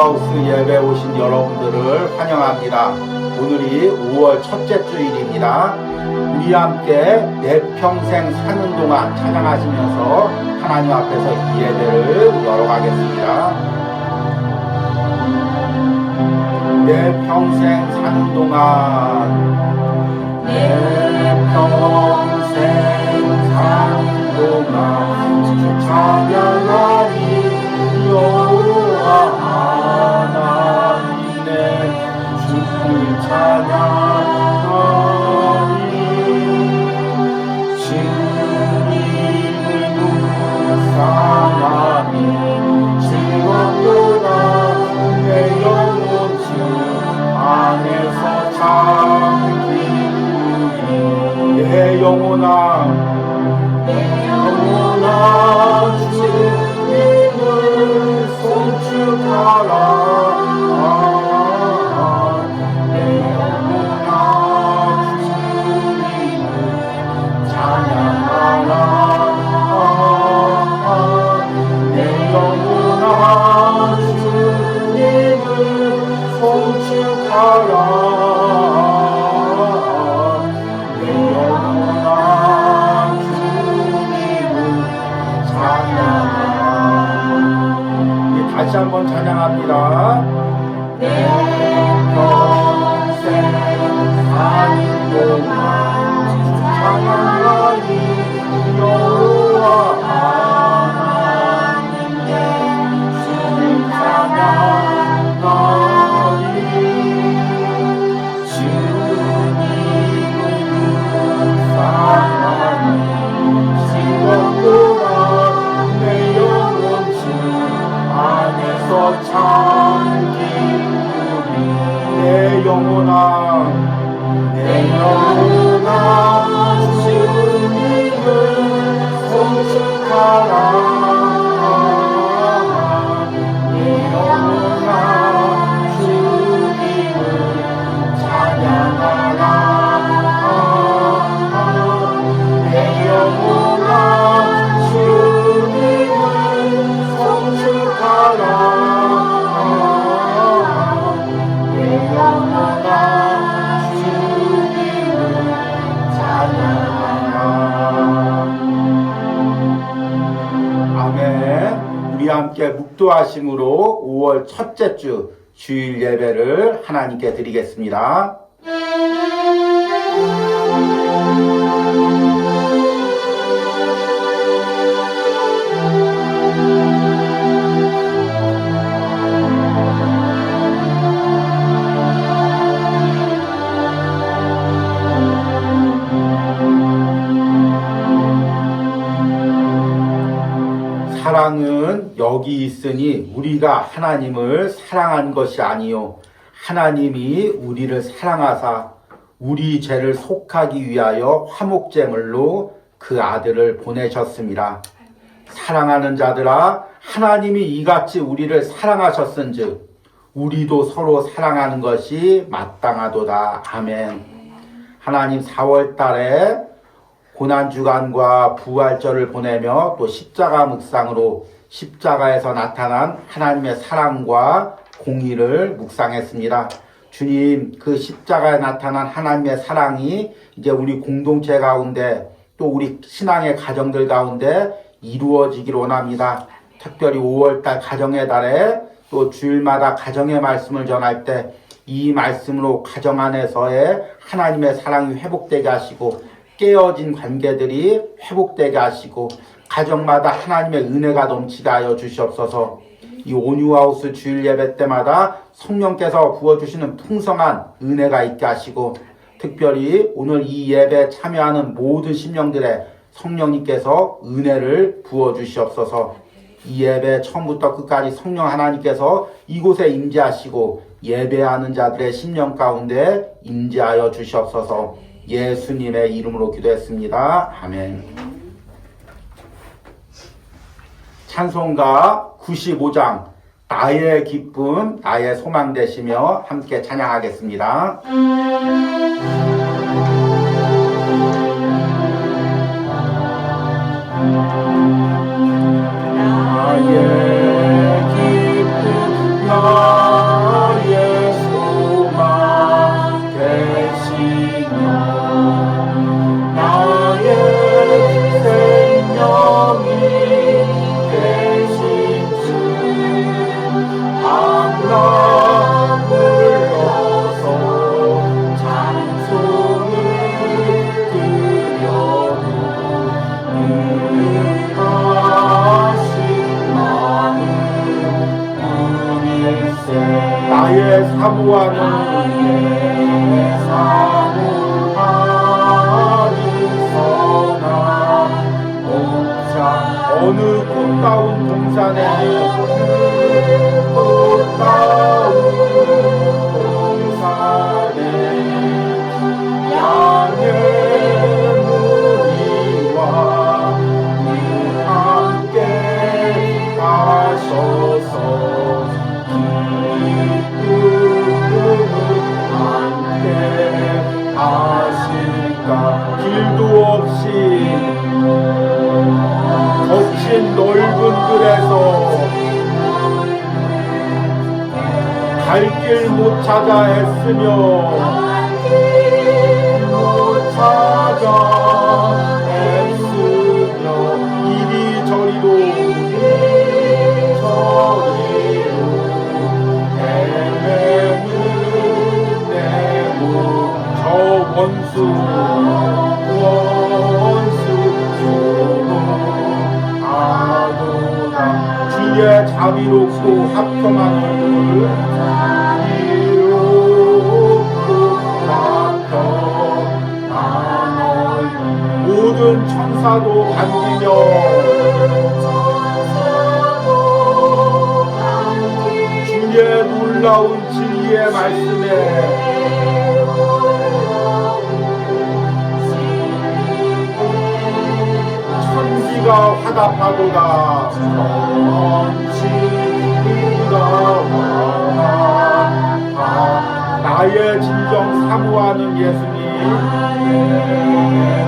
온유하우스 예배 오신 여러분들을 환영합니다. 오늘이 5월 첫째 주일입니다. 우리 함께 내 평생 사는 동안 찬양하시면서 하나님 앞에서 이 예배를 열어가겠습니다. 내 평생 사는 동안 내 평생 사는 동안 찬양하리 여호와 하나님의 주를 찬양하리 주님을 묵상하니 즐겁도다 내 영혼 주 안에서 잠기우리 내 영혼아 주님을 송축하라 내 영혼아 주님을 찬양하라 내 영혼아 주님을 송축하라 내 영혼아 주님을 찬양하라. 다시 한번 찬양합니다. 내 평생 사는 동안 찬양하리 여호와 하나님의 주를 찬양하리 주님을 묵상하니 즐겁도다 내 영혼 주 안에서 잠기우리 내 영혼아 주님을 송축하라 내 영혼아 주님을 찬양하라 내 영혼아 주님을 송축하라 내 영혼아 주님을 찬양하라. 아멘. 우리 함께 묵도하심으로 5월 첫째 주 주일 예배를 하나님께 드리겠습니다. 사랑은 여기 있으니 우리가 하나님을 사랑한 것이 아니요 하나님이 우리를 사랑하사 우리 죄를 속하기 위하여 화목제물로 그 아들을 보내셨습니다. 사랑하는 자들아 하나님이 이같이 우리를 사랑하셨은즉 우리도 서로 사랑하는 것이 마땅하도다. 아멘. 하나님 4월 달에 고난주간과 부활절을 보내며 또 십자가 묵상으로 십자가에서 나타난 하나님의 사랑과 공의를 묵상했습니다. 주님, 그 십자가에 나타난 하나님의 사랑이 이제 우리 공동체 가운데 또 우리 신앙의 가정들 가운데 이루어지기를 원합니다. 특별히 5월달 가정의 달에 또 주일마다 가정의 말씀을 전할 때 이 말씀으로 가정 안에서의 하나님의 사랑이 회복되게 하시고 깨어진 관계들이 회복되게 하시고 가정마다 하나님의 은혜가 넘치게 하여 주시옵소서. 이 온유하우스 주일 예배 때마다 성령께서 부어주시는 풍성한 은혜가 있게 하시고 특별히 오늘 이 예배에 참여하는 모든 심령들의 성령님께서 은혜를 부어주시옵소서. 이 예배 처음부터 끝까지 성령 하나님께서 이곳에 임재하시고 예배하는 자들의 심령 가운데 임재하여 주시옵소서. 예수님의 이름으로 기도했습니다. 아멘. 찬송가 95장 나의 기쁨 나의 소망 되시며 함께 찬양하겠습니다. 나의 기쁨 어느 꽃다운 동산에 꽃다운 동산에 양의 무리와 함께 가셔서 기쁨을 함께 하실까. 길도 없이 거친 넓은 들에서 갈 길 못 찾아 애쓰며 이리저리로 헤매는 저 원수 주의 자비롭고 합평한 얼굴 모든 천사도 반기며 주의 놀라운 진리의 말씀에 천지가 화답하도다. 천지가 화답하도다. 나의 진정 사모하는 예수님,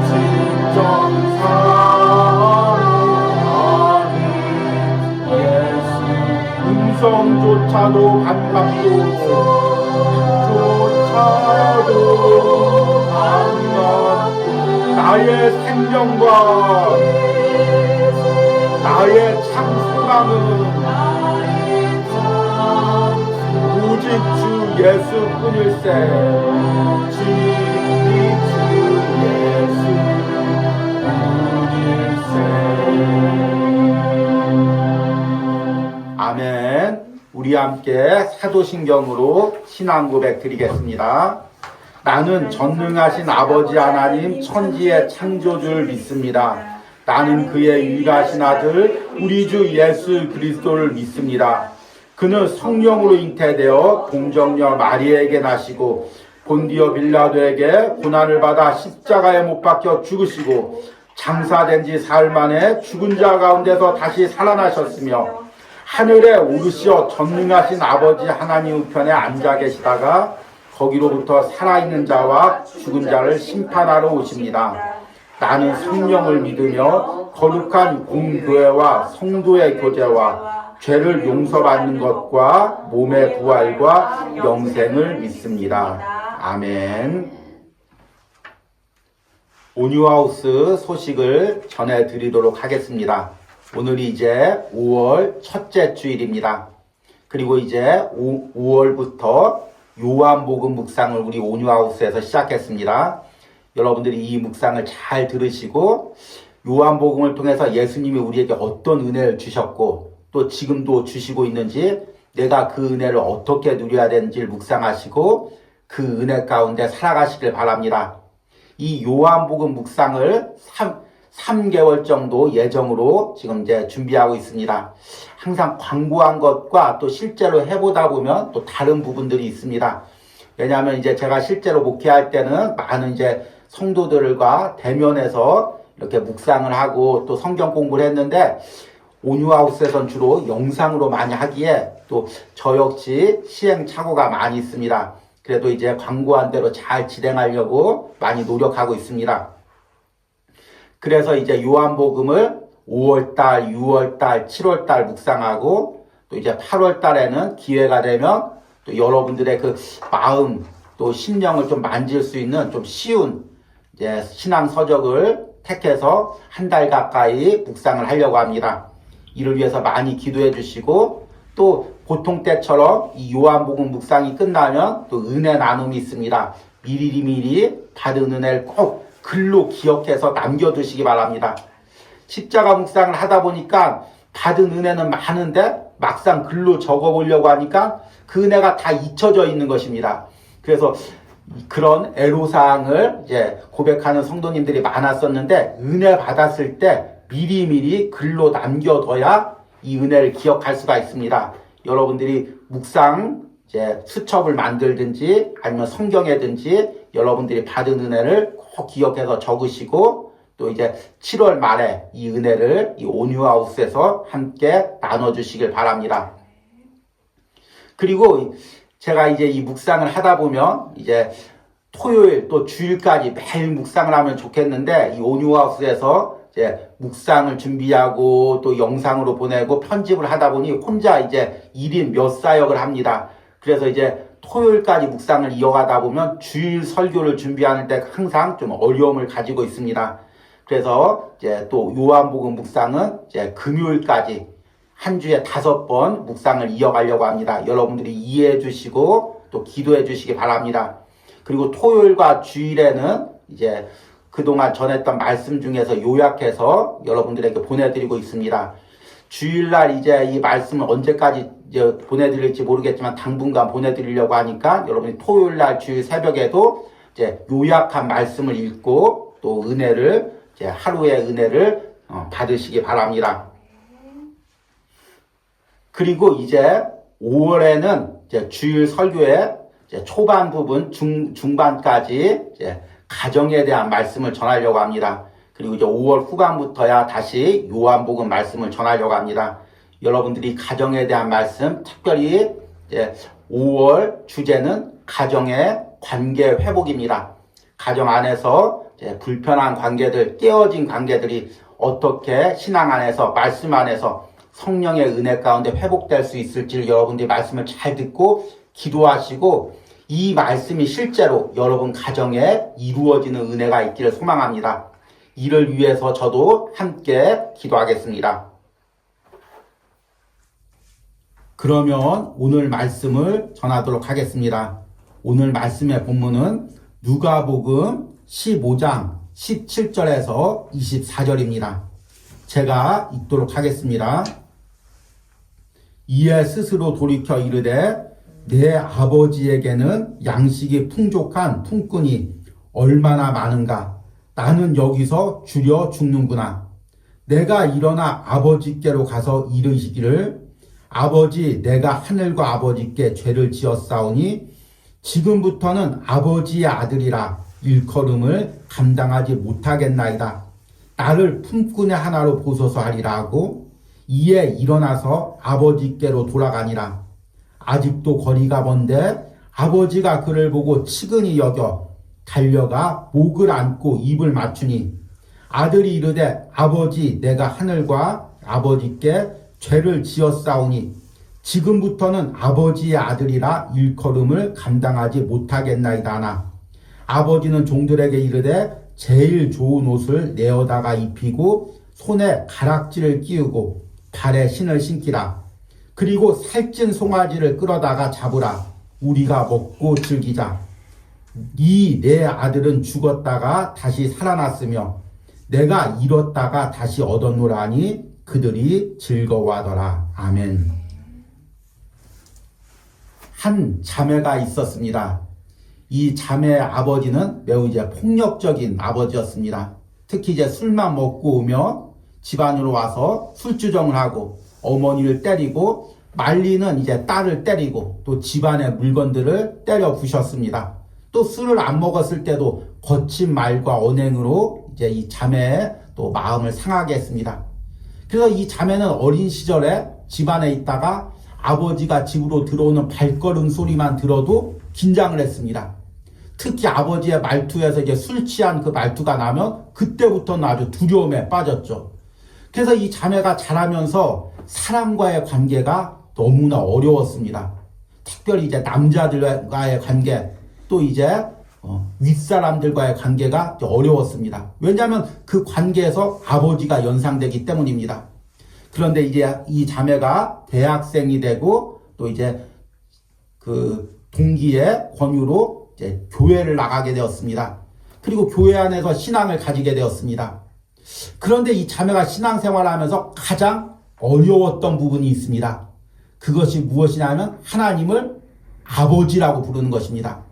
진정 사모하는 예수. 음성조차도 반갑고 나의 생명과 나의 참 소망은 오직 주 예수뿐일세. 주 예수뿐일세. 아멘. 우리 함께 사도신경으로 신앙 고백 드리겠습니다. 나는 전능하신 아버지 하나님 천지의 창조주를 믿습니다. 나는 그의 유일하신 아들 우리 주 예수 그리스도를 믿습니다. 그는 성령으로 잉태되어 동정녀 마리아에게 나시고 본디오 빌라도에게 고난을 받아 십자가에 못 박혀 죽으시고 장사된 지 사흘 만에 죽은 자 가운데서 다시 살아나셨으며 하늘에 오르시어 전능하신 아버지 하나님 우편에 앉아 계시다가 거기로부터 살아있는 자와 죽은 자를 심판하러 오십니다. 나는 성령을 믿으며 거룩한 공교회와 성도의 교제와 죄를 용서받는 것과 몸의 부활과 영생을 믿습니다. 아멘. 온유하우스 소식을 전해드리도록 하겠습니다. 오늘이 이제 5월 첫째 주일입니다. 그리고 이제 5월부터 요한복음 묵상을 우리 온유하우스에서 시작했습니다. 여러분들이 이 묵상을 잘 들으시고 요한복음을 통해서 예수님이 우리에게 어떤 은혜를 주셨고 또 지금도 주시고 있는지 내가 그 은혜를 어떻게 누려야 되는지를 묵상하시고 그 은혜 가운데 살아가시길 바랍니다. 이 요한복음 묵상을 3개월 정도 예정으로 지금 이제 준비하고 있습니다. 항상 광고한 것과 또 실제로 해보다 보면 또 다른 부분들이 있습니다. 왜냐하면 이제 제가 실제로 목회할 때는 많은 이제 성도들과 대면해서 이렇게 묵상을 하고 또 성경 공부를 했는데 온유하우스에선 주로 영상으로 많이 하기에 또 저 역시 시행착오가 많이 있습니다. 그래도 이제 광고한 대로 잘 진행하려고 많이 노력하고 있습니다. 그래서 이제 요한복음을 5월달, 6월달, 7월달 묵상하고 또 이제 8월달에는 기회가 되면 또 여러분들의 그 마음 또 심령을 좀 만질 수 있는 좀 쉬운 이제 신앙 서적을 택해서 한 달 가까이 묵상을 하려고 합니다. 이를 위해서 많이 기도해 주시고 또 보통 때처럼 이 요한복음 묵상이 끝나면 또 은혜 나눔이 있습니다. 미리미리 받은 은혜를 꼭 글로 기억해서 남겨두시기 바랍니다. 십자가 묵상을 하다 보니까 받은 은혜는 많은데 막상 글로 적어보려고 하니까 그 은혜가 다 잊혀져 있는 것입니다. 그래서 그런 애로사항을 이제 고백하는 성도님들이 많았었는데, 은혜 받았을 때 미리미리 글로 남겨둬야 이 은혜를 기억할 수가 있습니다. 여러분들이 묵상 이제 수첩을 만들든지 아니면 성경에든지 여러분들이 받은 은혜를 꼭 기억해서 적으시고, 또 이제 7월 말에 이 은혜를 이 온유하우스에서 함께 나눠주시길 바랍니다. 그리고 제가 이제 이 묵상을 하다 보면 이제 토요일 또 주일까지 매일 묵상을 하면 좋겠는데, 이 온유하우스에서 이제 묵상을 준비하고 또 영상으로 보내고 편집을 하다 보니 혼자 이제 1인 몇 사역을 합니다. 그래서 이제 토요일까지 묵상을 이어가다 보면 주일 설교를 준비하는 데 항상 좀 어려움을 가지고 있습니다. 그래서 이제 또 요한복음 묵상은 이제 금요일까지 한 주에 5번 묵상을 이어가려고 합니다. 여러분들이 이해해 주시고 또 기도해 주시기 바랍니다. 그리고 토요일과 주일에는 이제 그동안 전했던 말씀 중에서 요약해서 여러분들에게 보내드리고 있습니다. 주일날 이제 이 말씀을 언제까지 이제 보내드릴지 모르겠지만 당분간 보내드리려고 하니까 여러분이 토요일날 주일 새벽에도 이제 요약한 말씀을 읽고 또 은혜를 이제 하루의 은혜를 받으시기 바랍니다. 그리고 이제 5월에는 이제 주일 설교의 이제 초반 부분, 중반까지 이제 가정에 대한 말씀을 전하려고 합니다. 그리고 이제 5월 후반부터야 다시 요한복음 말씀을 전하려고 합니다. 여러분들이 가정에 대한 말씀, 특별히 이제 5월 주제는 가정의 관계 회복입니다. 가정 안에서 이제 불편한 관계들, 깨어진 관계들이 어떻게 신앙 안에서, 말씀 안에서 성령의 은혜 가운데 회복될 수 있을지를 여러분들이 말씀을 잘 듣고 기도하시고 이 말씀이 실제로 여러분 가정에 이루어지는 은혜가 있기를 소망합니다. 이를 위해서 저도 함께 기도하겠습니다. 그러면 오늘 말씀을 전하도록 하겠습니다. 오늘 말씀의 본문은 누가복음 15장 17절에서 24절입니다. 제가 읽도록 하겠습니다. 이에 스스로 돌이켜 이르되 내 아버지에게는 양식이 풍족한 품꾼이 얼마나 많은가. 나는 여기서 줄여 죽는구나. 내가 일어나 아버지께로 가서 이르시기를 아버지, 내가 하늘과 아버지께 죄를 지었사오니 지금부터는 아버지의 아들이라 일컬음을 감당하지 못하겠나이다. 나를 품꾼의 하나로 보소서 하리라 하고 이에 일어나서 아버지께로 돌아가니라. 아직도 거리가 먼데 아버지가 그를 보고 치근히 여겨 달려가 목을 안고 입을 맞추니 아들이 이르되 아버지, 내가 하늘과 아버지께 죄를 지었사오니 지금부터는 아버지의 아들이라 일컬음을 감당하지 못하겠나이다 하나 아버지는 종들에게 이르되 제일 좋은 옷을 내어다가 입히고 손에 가락지를 끼우고 발에 신을 신기라. 그리고 살찐 송아지를 끌어다가 잡으라. 우리가 먹고 즐기자. 이 내 아들은 죽었다가 다시 살아났으며 내가 잃었다가 다시 얻었노라 하니 그들이 즐거워하더라. 아멘. 한 자매가 있었습니다. 이 자매의 아버지는 매우 이제 폭력적인 아버지였습니다. 특히 이제 술만 먹고 오면 집안으로 와서 술주정을 하고 어머니를 때리고 말리는 이제 딸을 때리고 또 집안의 물건들을 때려 부셨습니다. 또 술을 안 먹었을 때도 거친 말과 언행으로 이제 이 자매의 또 마음을 상하게 했습니다. 그래서 이 자매는 어린 시절에 집안에 있다가 아버지가 집으로 들어오는 발걸음 소리만 들어도 긴장을 했습니다. 특히 아버지의 말투에서 이제 술 취한 그 말투가 나면 그때부터는 아주 두려움에 빠졌죠. 그래서 이 자매가 자라면서 사람과의 관계가 너무나 어려웠습니다. 특별히 이제 남자들과의 관계, 또 이제 윗사람들과의 관계가 어려웠습니다. 왜냐하면 그 관계에서 아버지가 연상되기 때문입니다. 그런데 이제 이 자매가 대학생이 되고 또 이제 그 동기의 권유로 이제 교회를 나가게 되었습니다. 그리고 교회 안에서 신앙을 가지게 되었습니다. 그런데 이 자매가 신앙생활을 하면서 가장 어려웠던 부분이 있습니다. 그것이 무엇이냐면 하나님을 아버지라고 부르는 것입니다.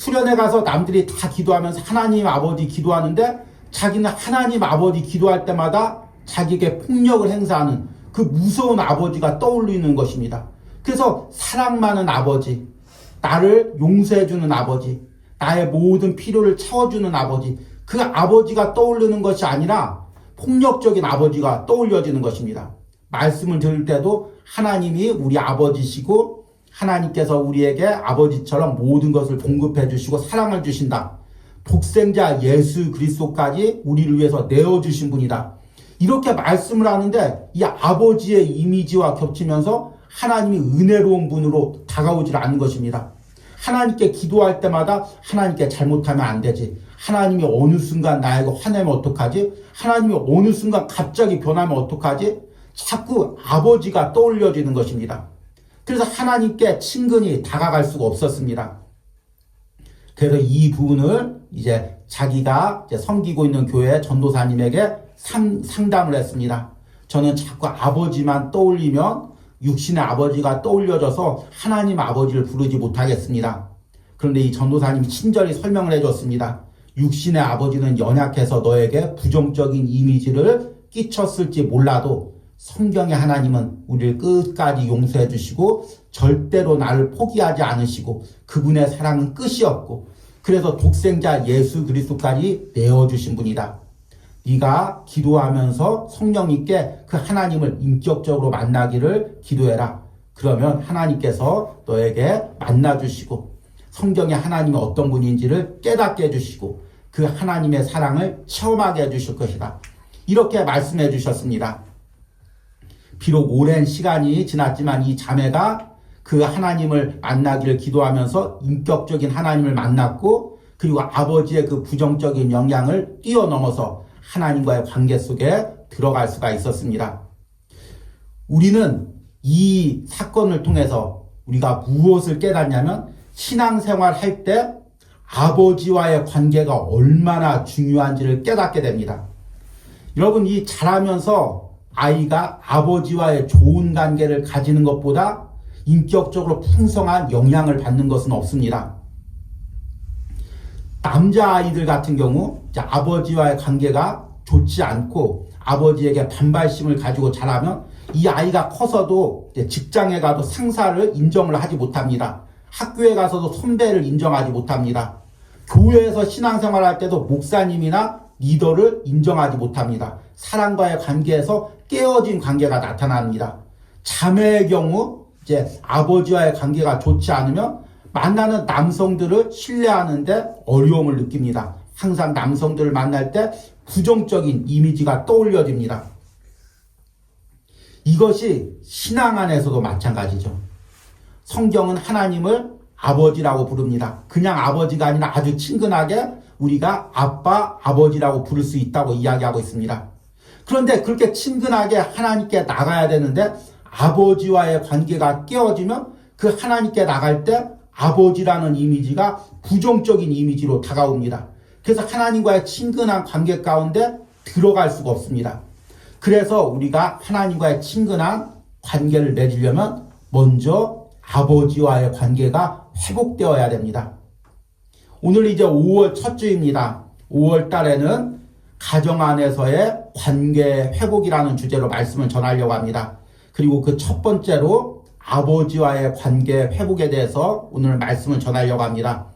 수련회 가서 남들이 다 기도하면서 하나님 아버지 기도하는데 자기는 하나님 아버지 기도할 때마다 자기에게 폭력을 행사하는 그 무서운 아버지가 떠올리는 것입니다. 그래서 사랑 많은 아버지, 나를 용서해주는 아버지, 나의 모든 필요를 채워주는 아버지, 그 아버지가 떠오르는 것이 아니라 폭력적인 아버지가 떠올려지는 것입니다. 말씀을 들을 때도 하나님이 우리 아버지시고 하나님께서 우리에게 아버지처럼 모든 것을 공급해 주시고 사랑을 주신다. 독생자 예수 그리스도까지 우리를 위해서 내어주신 분이다. 이렇게 말씀을 하는데 이 아버지의 이미지와 겹치면서 하나님이 은혜로운 분으로 다가오질 않는 것입니다. 하나님께 기도할 때마다 하나님께 잘못하면 안 되지. 하나님이 어느 순간 나에게 화내면 어떡하지? 하나님이 어느 순간 갑자기 변하면 어떡하지? 자꾸 아버지가 떠올려지는 것입니다. 그래서 하나님께 친근히 다가갈 수가 없었습니다. 그래서 이 부분을 이제 자기가 이제 섬기고 있는 교회 전도사님에게 상담을 했습니다. 저는 자꾸 아버지만 떠올리면 육신의 아버지가 떠올려져서 하나님 아버지를 부르지 못하겠습니다. 그런데 이 전도사님이 친절히 설명을 해줬습니다. 육신의 아버지는 연약해서 너에게 부정적인 이미지를 끼쳤을지 몰라도 성경의 하나님은 우리를 끝까지 용서해 주시고 절대로 나를 포기하지 않으시고 그분의 사랑은 끝이 없고 그래서 독생자 예수 그리스도까지 내어주신 분이다. 네가 기도하면서 성령님께 그 하나님을 인격적으로 만나기를 기도해라. 그러면 하나님께서 너에게 만나주시고 성경의 하나님이 어떤 분인지를 깨닫게 해주시고 그 하나님의 사랑을 체험하게 해주실 것이다. 이렇게 말씀해 주셨습니다. 비록 오랜 시간이 지났지만 이 자매가 그 하나님을 만나기를 기도하면서 인격적인 하나님을 만났고 그리고 아버지의 그 부정적인 영향을 뛰어넘어서 하나님과의 관계 속에 들어갈 수가 있었습니다. 우리는 이 사건을 통해서 우리가 무엇을 깨닫냐면 신앙생활 할 때 아버지와의 관계가 얼마나 중요한지를 깨닫게 됩니다. 여러분, 이 자라면서 아이가 아버지와의 좋은 관계를 가지는 것보다 인격적으로 풍성한 영향을 받는 것은 없습니다. 남자아이들 같은 경우 아버지와의 관계가 좋지 않고 아버지에게 반발심을 가지고 자라면 이 아이가 커서도 직장에 가도 상사를 인정을 하지 못합니다. 학교에 가서도 선배를 인정하지 못합니다. 교회에서 신앙생활할 때도 목사님이나 리더를 인정하지 못합니다. 사람과의 관계에서 깨어진 관계가 나타납니다. 자매의 경우 이제 아버지와의 관계가 좋지 않으면 만나는 남성들을 신뢰하는데 어려움을 느낍니다. 항상 남성들을 만날 때 부정적인 이미지가 떠올려집니다. 이것이 신앙 안에서도 마찬가지죠. 성경은 하나님을 아버지라고 부릅니다. 그냥 아버지가 아니라 아주 친근하게 우리가 아빠, 아버지라고 부를 수 있다고 이야기하고 있습니다. 그런데 그렇게 친근하게 하나님께 나가야 되는데 아버지와의 관계가 깨어지면 그 하나님께 나갈 때 아버지라는 이미지가 부정적인 이미지로 다가옵니다. 그래서 하나님과의 친근한 관계 가운데 들어갈 수가 없습니다. 그래서 우리가 하나님과의 친근한 관계를 맺으려면 먼저 아버지와의 관계가 회복되어야 됩니다. 오늘 이제 5월 첫 주입니다. 5월 달에는 가정 안에서의 관계 회복이라는 주제로 말씀을 전하려고 합니다. 그리고 그 첫 번째로 아버지와의 관계 회복에 대해서 오늘 말씀을 전하려고 합니다.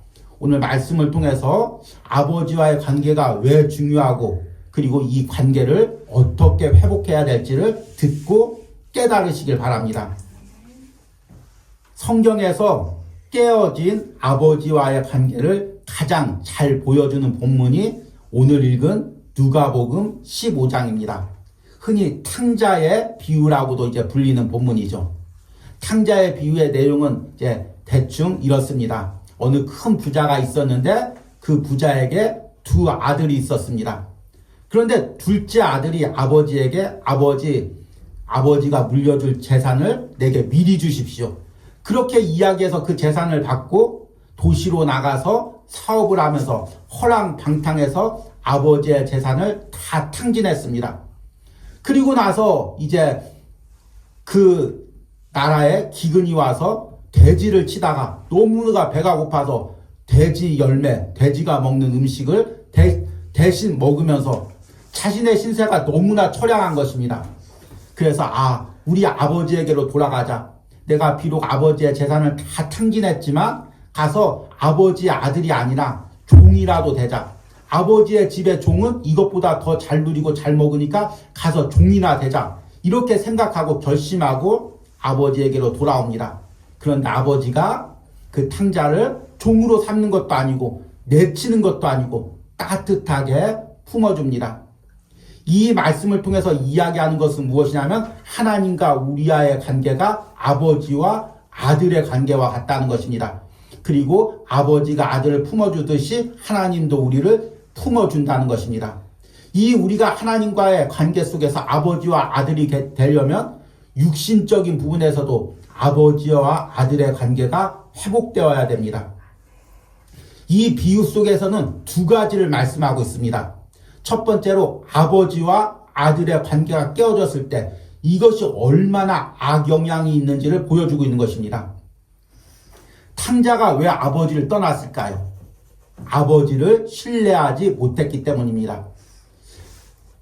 오늘 말씀을 통해서 아버지와의 관계가 왜 중요하고 그리고 이 관계를 어떻게 회복해야 될지를 듣고 깨달으시길 바랍니다. 성경에서 깨어진 아버지와의 관계를 가장 잘 보여주는 본문이 오늘 읽은 누가복음 15장입니다. 흔히 탕자의 비유라고도 이제 불리는 본문이죠. 탕자의 비유의 내용은 이제 대충 이렇습니다. 어느 큰 부자가 있었는데 그 부자에게 두 아들이 있었습니다. 그런데 둘째 아들이 아버지에게 아버지가 물려줄 재산을 내게 미리 주십시오. 그렇게 이야기해서 그 재산을 받고 도시로 나가서 사업을 하면서 허랑방탕해서 아버지의 재산을 다 탕진했습니다. 그리고 나서 이제 그 나라에 기근이 와서 돼지를 치다가 너무나 배가 고파서 돼지 열매, 돼지가 먹는 음식을 대신 먹으면서 자신의 신세가 너무나 처량한 것입니다. 그래서 우리 아버지에게로 돌아가자. 내가 비록 아버지의 재산을 다 탕진했지만 가서 아버지의 아들이 아니라 종이라도 되자. 아버지의 집의 종은 이것보다 더 잘 누리고 잘 먹으니까 가서 종이나 되자. 이렇게 생각하고 결심하고 아버지에게로 돌아옵니다. 그런데 아버지가 그 탕자를 종으로 삼는 것도 아니고 내치는 것도 아니고 따뜻하게 품어줍니다. 이 말씀을 통해서 이야기하는 것은 무엇이냐면 하나님과 우리와의 관계가 아버지와 아들의 관계와 같다는 것입니다. 그리고 아버지가 아들을 품어주듯이 하나님도 우리를 품어준다는 것입니다. 이 우리가 하나님과의 관계 속에서 아버지와 아들이 되려면 육신적인 부분에서도 아버지와 아들의 관계가 회복되어야 됩니다. 이 비유 속에서는 두 가지를 말씀하고 있습니다. 첫 번째로 아버지와 아들의 관계가 깨어졌을 때 이것이 얼마나 악영향이 있는지를 보여주고 있는 것입니다. 탕자가 왜 아버지를 떠났을까요? 아버지를 신뢰하지 못했기 때문입니다.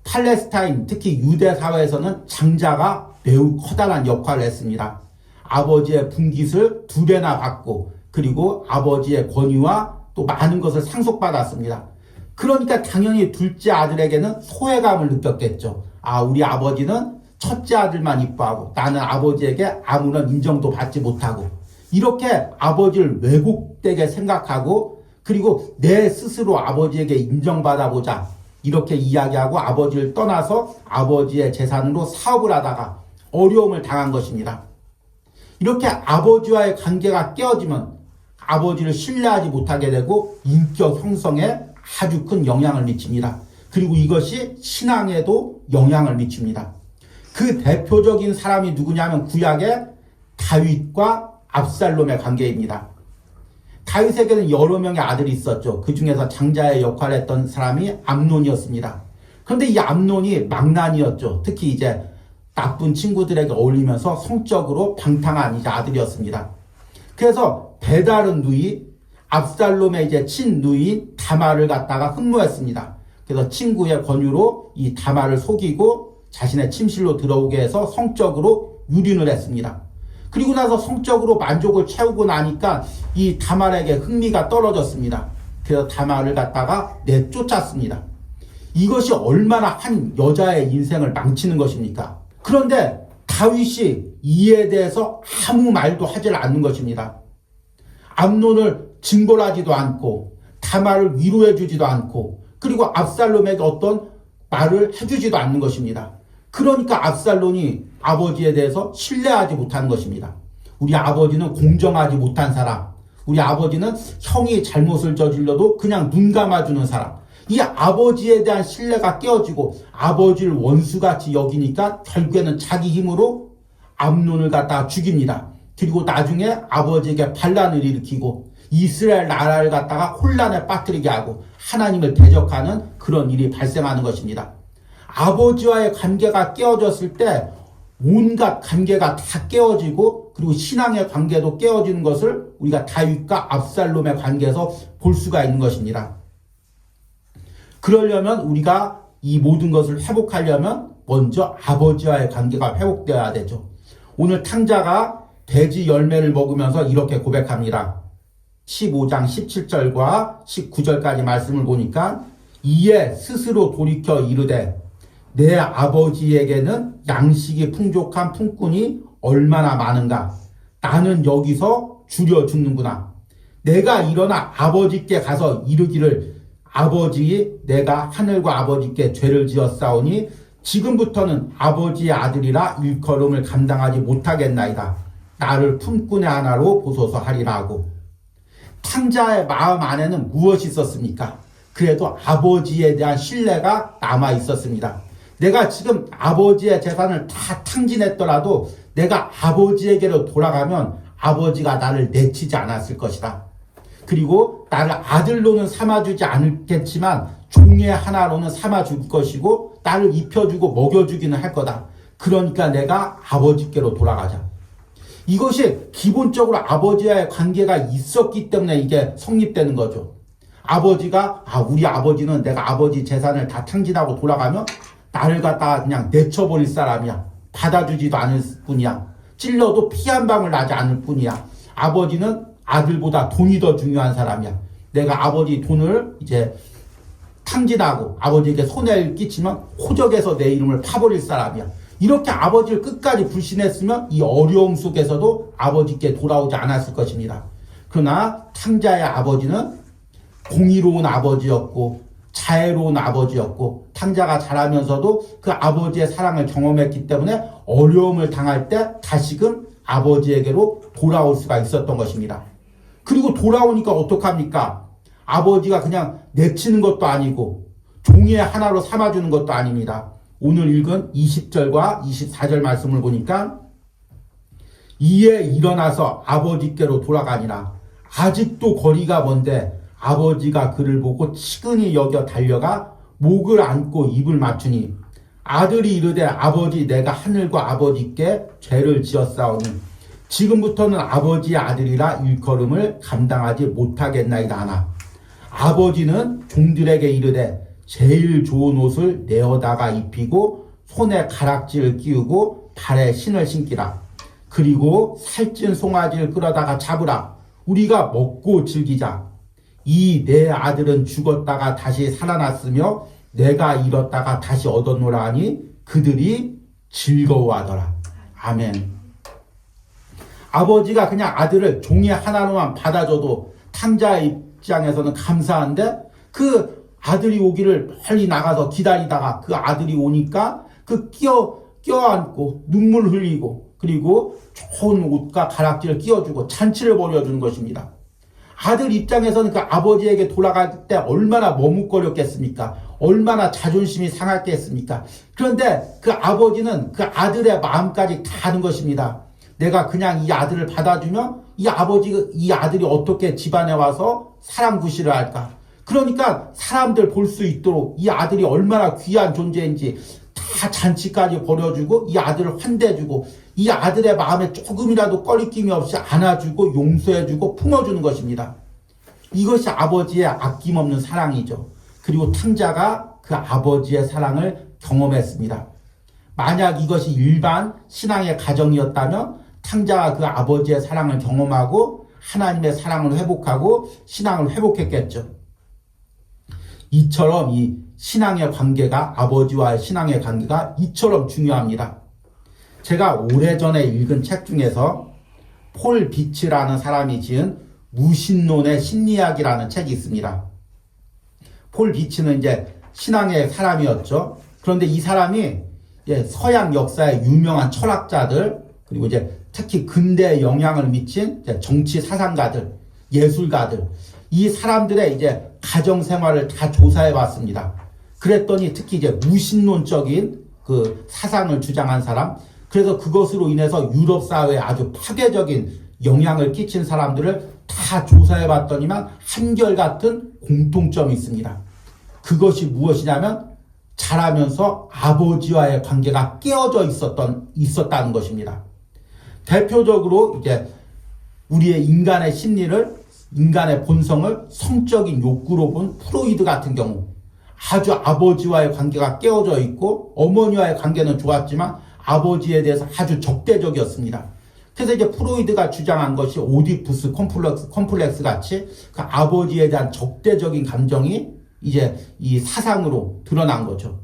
팔레스타인, 특히 유대 사회에서는 장자가 매우 커다란 역할을 했습니다. 아버지의 분깃을 2배나 받고 그리고 아버지의 권위와 또 많은 것을 상속받았습니다. 그러니까 당연히 둘째 아들에게는 소외감을 느꼈겠죠. 우리 아버지는 첫째 아들만 이뻐하고 나는 아버지에게 아무런 인정도 받지 못하고 이렇게 아버지를 왜곡되게 생각하고 그리고 내 스스로 아버지에게 인정받아보자 이렇게 이야기하고 아버지를 떠나서 아버지의 재산으로 사업을 하다가 어려움을 당한 것입니다. 이렇게 아버지와의 관계가 깨어지면 아버지를 신뢰하지 못하게 되고 인격 형성에 아주 큰 영향을 미칩니다. 그리고 이것이 신앙에도 영향을 미칩니다. 그 대표적인 사람이 누구냐면 구약의 다윗과 압살롬의 관계입니다. 다윗에게는 여러 명의 아들이 있었죠. 그 중에서 장자의 역할을 했던 사람이 암논이었습니다. 그런데 이 암논이 망난이었죠. 특히 이제 나쁜 친구들에게 어울리면서 성적으로 방탕한 이제 아들이었습니다. 그래서 배다른 누이, 압살롬의 이제 친누이 다말을 갖다가 흠모했습니다. 그래서 친구의 권유로 이 다말을 속이고 자신의 침실로 들어오게 해서 성적으로 유린을 했습니다. 그리고 나서 성적으로 만족을 채우고 나니까 이 다말에게 흥미가 떨어졌습니다. 그래서 다말을 갖다가 내쫓았습니다. 이것이 얼마나 한 여자의 인생을 망치는 것입니까? 그런데 다윗이 이에 대해서 아무 말도 하질 않는 것입니다. 암논을 징벌하지도 않고 다말을 위로해 주지도 않고 그리고 압살롬에게 어떤 말을 해주지도 않는 것입니다. 그러니까 압살롬이 아버지에 대해서 신뢰하지 못한 것입니다. 우리 아버지는 공정하지 못한 사람, 우리 아버지는 형이 잘못을 저질러도 그냥 눈 감아주는 사람, 이 아버지에 대한 신뢰가 깨어지고 아버지를 원수같이 여기니까 결국에는 자기 힘으로 암논을 갖다가 죽입니다. 그리고 나중에 아버지에게 반란을 일으키고 이스라엘 나라를 갖다가 혼란에 빠뜨리게 하고 하나님을 대적하는 그런 일이 발생하는 것입니다. 아버지와의 관계가 깨어졌을 때 온갖 관계가 다 깨어지고 그리고 신앙의 관계도 깨어지는 것을 우리가 다윗과 압살롬의 관계에서 볼 수가 있는 것입니다. 그러려면 우리가 이 모든 것을 회복하려면 먼저 아버지와의 관계가 회복되어야 되죠. 오늘 탕자가 돼지 열매를 먹으면서 이렇게 고백합니다. 15장 17절과 19절까지 말씀을 보니까 이에 스스로 돌이켜 이르되 내 아버지에게는 양식이 풍족한 품꾼이 얼마나 많은가. 나는 여기서 줄여 죽는구나. 내가 일어나 아버지께 가서 이르기를 아버지 내가 하늘과 아버지께 죄를 지었사오니 지금부터는 아버지의 아들이라 일컬음을 감당하지 못하겠나이다. 나를 품꾼의 하나로 보소서 하리라 하고 탕자의 마음 안에는 무엇이 있었습니까? 그래도 아버지에 대한 신뢰가 남아 있었습니다. 내가 지금 아버지의 재산을 다 탕진했더라도 내가 아버지에게로 돌아가면 아버지가 나를 내치지 않았을 것이다. 그리고 나를 아들로는 삼아주지 않겠지만 종의 하나로는 삼아줄 것이고 나를 입혀주고 먹여주기는 할 거다. 그러니까 내가 아버지께로 돌아가자. 이것이 기본적으로 아버지와의 관계가 있었기 때문에 이게 성립되는 거죠. 아버지가 우리 아버지는 내가 아버지 재산을 다 탕진하고 돌아가면 나를 갖다가 그냥 내쳐버릴 사람이야. 받아주지도 않을 뿐이야. 찔러도 피 한 방울 나지 않을 뿐이야. 아버지는 아들보다 돈이 더 중요한 사람이야. 내가 아버지 돈을 이제 탕진하고 아버지에게 손해를 끼치면 호적에서 내 이름을 파버릴 사람이야. 이렇게 아버지를 끝까지 불신했으면 이 어려움 속에서도 아버지께 돌아오지 않았을 것입니다. 그러나 탕자의 아버지는 공의로운 아버지였고 자애로운 아버지였고 탕자가 자라면서도 그 아버지의 사랑을 경험했기 때문에 어려움을 당할 때 다시금 아버지에게로 돌아올 수가 있었던 것입니다. 그리고 돌아오니까 어떡합니까? 아버지가 그냥 내치는 것도 아니고 종의 하나로 삼아주는 것도 아닙니다. 오늘 읽은 20절과 24절 말씀을 보니까 이에 일어나서 아버지께로 돌아가니라. 아직도 거리가 먼데 아버지가 그를 보고 치근히 여겨 달려가 목을 안고 입을 맞추니 아들이 이르되 아버지 내가 하늘과 아버지께 죄를 지었사오니 지금부터는 아버지의 아들이라 일컬음을 감당하지 못하겠나이다 하나 아버지는 종들에게 이르되 제일 좋은 옷을 내어다가 입히고 손에 가락지를 끼우고 발에 신을 신기라. 그리고 살찐 송아지를 끌어다가 잡으라. 우리가 먹고 즐기자. 이 내 아들은 죽었다가 다시 살아났으며 내가 잃었다가 다시 얻었노라 하니 그들이 즐거워하더라. 아멘. 아버지가 그냥 아들을 종이 하나로만 받아줘도 탕자의 입장에서는 감사한데 그 아들이 오기를 빨리 나가서 기다리다가 그 아들이 오니까 그 껴안고 눈물 흘리고 그리고 좋은 옷과 가락지를 끼워주고 잔치를 벌여주는 것입니다. 아들 입장에서는 그 아버지에게 돌아갈 때 얼마나 머뭇거렸겠습니까? 얼마나 자존심이 상했겠습니까? 그런데 그 아버지는 그 아들의 마음까지 다 아는 것입니다. 내가 그냥 이 아들을 받아주면 이 아들이 어떻게 집안에 와서 사람 구실을 할까? 그러니까 사람들 볼 수 있도록 이 아들이 얼마나 귀한 존재인지 다 잔치까지 벌여주고 이 아들을 환대해주고 이 아들의 마음에 조금이라도 꺼리낌이 없이 안아주고 용서해주고 품어주는 것입니다. 이것이 아버지의 아낌없는 사랑이죠. 그리고 탕자가 그 아버지의 사랑을 경험했습니다. 만약 이것이 일반 신앙의 가정이었다면 탕자가 그 아버지의 사랑을 경험하고 하나님의 사랑을 회복하고 신앙을 회복했겠죠. 이처럼 이 신앙의 관계가 아버지와의 신앙의 관계가 이처럼 중요합니다. 제가 오래전에 읽은 책 중에서 폴 비츠라는 사람이 지은 무신론의 심리학이라는 책이 있습니다. 폴 비츠는 이제 신앙의 사람이었죠. 그런데 이 사람이 서양 역사의 유명한 철학자들 그리고 이제 특히 근대에 영향을 미친 정치 사상가들, 예술가들 이 사람들의 이제 가정 생활을 다 조사해 봤습니다. 그랬더니 특히 이제 무신론적인 그 사상을 주장한 사람, 그래서 그것으로 인해서 유럽 사회에 아주 파괴적인 영향을 끼친 사람들을 다 조사해 봤더니만 한결같은 공통점이 있습니다. 그것이 무엇이냐면 자라면서 아버지와의 관계가 깨어져 있었다는 것입니다. 대표적으로 이제 우리의 인간의 심리를 인간의 본성을 성적인 욕구로 본 프로이드 같은 경우 아주 아버지와의 관계가 깨어져 있고 어머니와의 관계는 좋았지만 아버지에 대해서 아주 적대적이었습니다. 그래서 이제 프로이드가 주장한 것이 오디푸스 컴플렉스 같이 그 아버지에 대한 적대적인 감정이 이제 이 사상으로 드러난 거죠.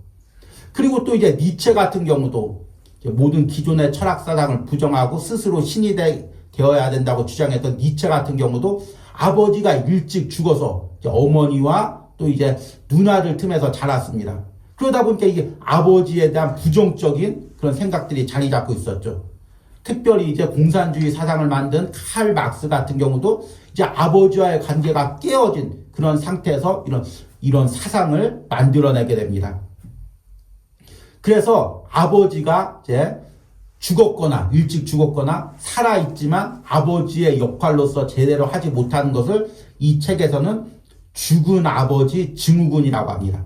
그리고 또 이제 니체 같은 경우도 모든 기존의 철학 사상을 부정하고 스스로 신이 되어야 된다고 주장했던 니체 같은 경우도 아버지가 일찍 죽어서 어머니와 또 이제 누나들 틈에서 자랐습니다. 그러다 보니까 이게 아버지에 대한 부정적인 그런 생각들이 자리 잡고 있었죠. 특별히 이제 공산주의 사상을 만든 칼 막스 같은 경우도 이제 아버지와의 관계가 깨어진 그런 상태에서 이런 사상을 만들어내게 됩니다. 그래서 아버지가 이제 죽었거나 일찍 죽었거나 살아있지만 아버지의 역할로서 제대로 하지 못하는 것을 이 책에서는 죽은 아버지 증후군이라고 합니다.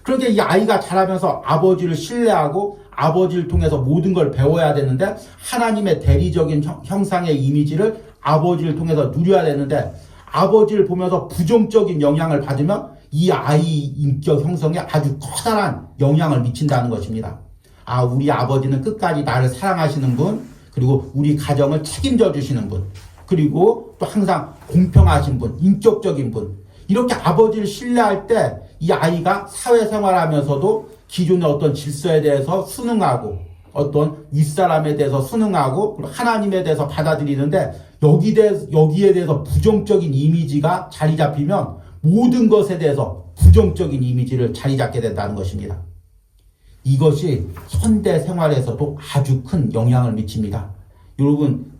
그러니까 이 아이가 자라면서 아버지를 신뢰하고 아버지를 통해서 모든 걸 배워야 되는데 하나님의 대리적인 형상의 이미지를 아버지를 통해서 누려야 되는데 아버지를 보면서 부정적인 영향을 받으면 이 아이 인격 형성에 아주 커다란 영향을 미친다는 것입니다. 우리 아버지는 끝까지 나를 사랑하시는 분, 그리고 우리 가정을 책임져 주시는 분, 그리고 또 항상 공평하신 분, 인격적인 분. 이렇게 아버지를 신뢰할 때 이 아이가 사회생활하면서도 기존의 어떤 질서에 대해서 순응하고 어떤 윗사람에 대해서 순응하고 하나님에 대해서 받아들이는데 여기에 대해서 부정적인 이미지가 자리 잡히면 모든 것에 대해서 부정적인 이미지를 자리 잡게 된다는 것입니다. 이것이 현대 생활에서도 아주 큰 영향을 미칩니다. 여러분,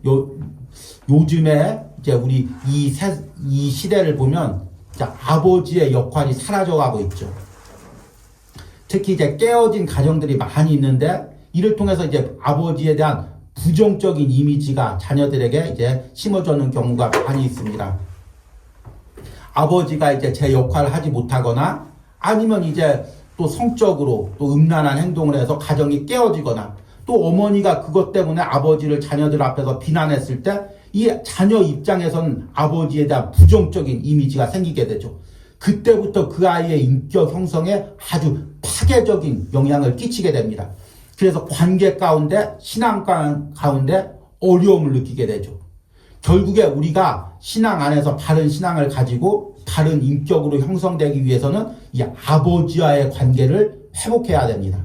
요즘에 이제 우리 이 시대를 보면 아버지의 역할이 사라져가고 있죠. 특히 이제 깨어진 가정들이 많이 있는데 이를 통해서 이제 아버지에 대한 부정적인 이미지가 자녀들에게 이제 심어주는 경우가 많이 있습니다. 아버지가 이제 제 역할을 하지 못하거나 아니면 이제 또 성적으로 또 음란한 행동을 해서 가정이 깨어지거나 또 어머니가 그것 때문에 아버지를 자녀들 앞에서 비난했을 때 이 자녀 입장에서는 아버지에 대한 부정적인 이미지가 생기게 되죠. 그때부터 그 아이의 인격 형성에 아주 파괴적인 영향을 끼치게 됩니다. 그래서 관계 가운데, 신앙 가운데 어려움을 느끼게 되죠. 결국에 우리가 신앙 안에서 바른 신앙을 가지고 바른 인격으로 형성되기 위해서는 이 아버지와의 관계를 회복해야 됩니다.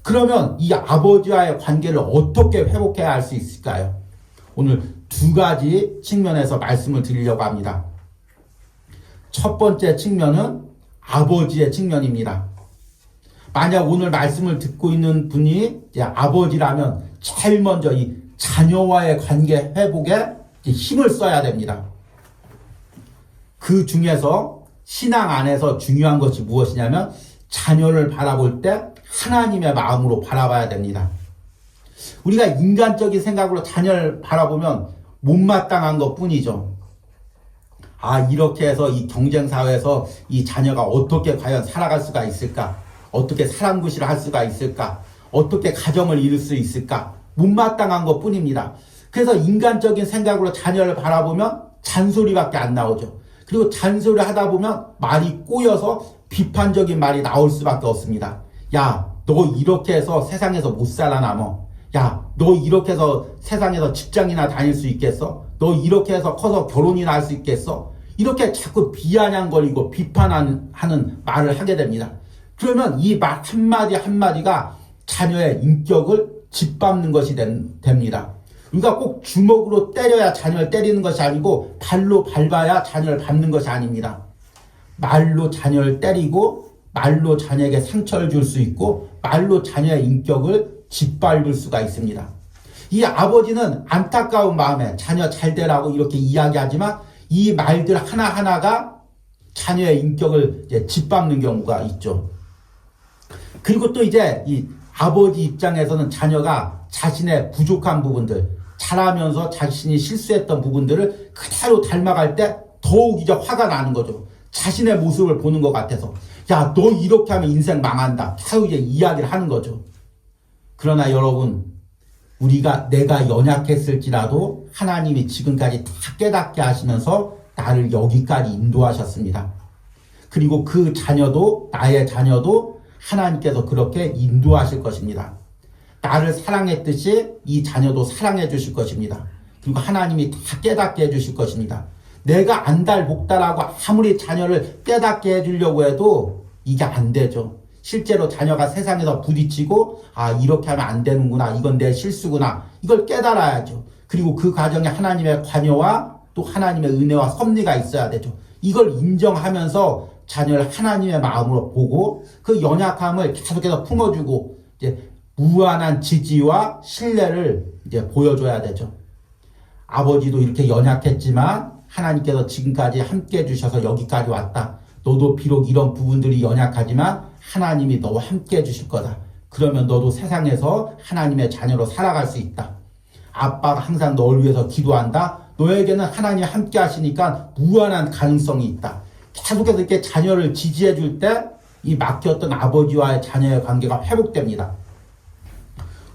그러면 이 아버지와의 관계를 어떻게 회복해야 할 수 있을까요? 오늘 두 가지 측면에서 말씀을 드리려고 합니다. 첫 번째 측면은 아버지의 측면입니다. 만약 오늘 말씀을 듣고 있는 분이 이제 아버지라면 제일 먼저 이 자녀와의 관계 회복에 힘을 써야 됩니다. 그 중에서 신앙 안에서 중요한 것이 무엇이냐면 자녀를 바라볼 때 하나님의 마음으로 바라봐야 됩니다. 우리가 인간적인 생각으로 자녀를 바라보면 못마땅한 것 뿐이죠. 이렇게 해서 이 경쟁사회에서 이 자녀가 어떻게 과연 살아갈 수가 있을까? 어떻게 사랑구실을 할 수가 있을까? 어떻게 가정을 이룰 수 있을까? 못마땅한 것 뿐입니다. 그래서 인간적인 생각으로 자녀를 바라보면 잔소리밖에 안 나오죠. 그리고 잔소리 하다 보면 말이 꼬여서 비판적인 말이 나올 수밖에 없습니다. 야, 너 이렇게 해서 세상에서 못 살아남어. 야, 너 이렇게 해서 세상에서 직장이나 다닐 수 있겠어? 너 이렇게 해서 커서 결혼이나 할 수 있겠어? 이렇게 자꾸 비아냥거리고 비판하는 말을 하게 됩니다. 그러면 이 말 한마디 한마디가 자녀의 인격을 짓밟는 것이 됩니다. 우리가 꼭 주먹으로 때려야 자녀를 때리는 것이 아니고 발로 밟아야 자녀를 밟는 것이 아닙니다. 말로 자녀를 때리고 말로 자녀에게 상처를 줄 수 있고 말로 자녀의 인격을 짓밟을 수가 있습니다. 이 아버지는 안타까운 마음에 자녀 잘 되라고 이렇게 이야기하지만 이 말들 하나하나가 자녀의 인격을 이제 짓밟는 경우가 있죠. 그리고 또 이제 이 아버지 입장에서는 자녀가 자신의 부족한 부분들, 자라면서 자신이 실수했던 부분들을 그대로 닮아갈 때 더욱 이제 화가 나는 거죠. 자신의 모습을 보는 것 같아서. 야, 너 이렇게 하면 인생 망한다. 계속 이제 이야기를 하는 거죠. 그러나 여러분, 내가 연약했을지라도 하나님이 지금까지 다 깨닫게 하시면서 나를 여기까지 인도하셨습니다. 그리고 그 자녀도, 나의 자녀도 하나님께서 그렇게 인도하실 것입니다. 나를 사랑했듯이 이 자녀도 사랑해 주실 것입니다. 그리고 하나님이 다 깨닫게 해 주실 것입니다. 내가 안달복달하고 아무리 자녀를 깨닫게 해주려고 해도 이게 안 되죠. 실제로 자녀가 세상에서 부딪히고 이렇게 하면 안 되는구나. 이건 내 실수구나. 이걸 깨달아야죠. 그리고 그 과정에 하나님의 관여와 또 하나님의 은혜와 섭리가 있어야 되죠. 이걸 인정하면서 자녀를 하나님의 마음으로 보고 그 연약함을 계속해서 품어주고 이제 무한한 지지와 신뢰를 이제 보여줘야 되죠. 아버지도 이렇게 연약했지만 하나님께서 지금까지 함께 해주셔서 여기까지 왔다. 너도 비록 이런 부분들이 연약하지만 하나님이 너와 함께 해주실 거다. 그러면 너도 세상에서 하나님의 자녀로 살아갈 수 있다. 아빠가 항상 너를 위해서 기도한다. 너에게는 하나님이 함께 하시니까 무한한 가능성이 있다. 계속해서 이렇게 자녀를 지지해 줄 때 이 막혔던 아버지와의 자녀의 관계가 회복됩니다.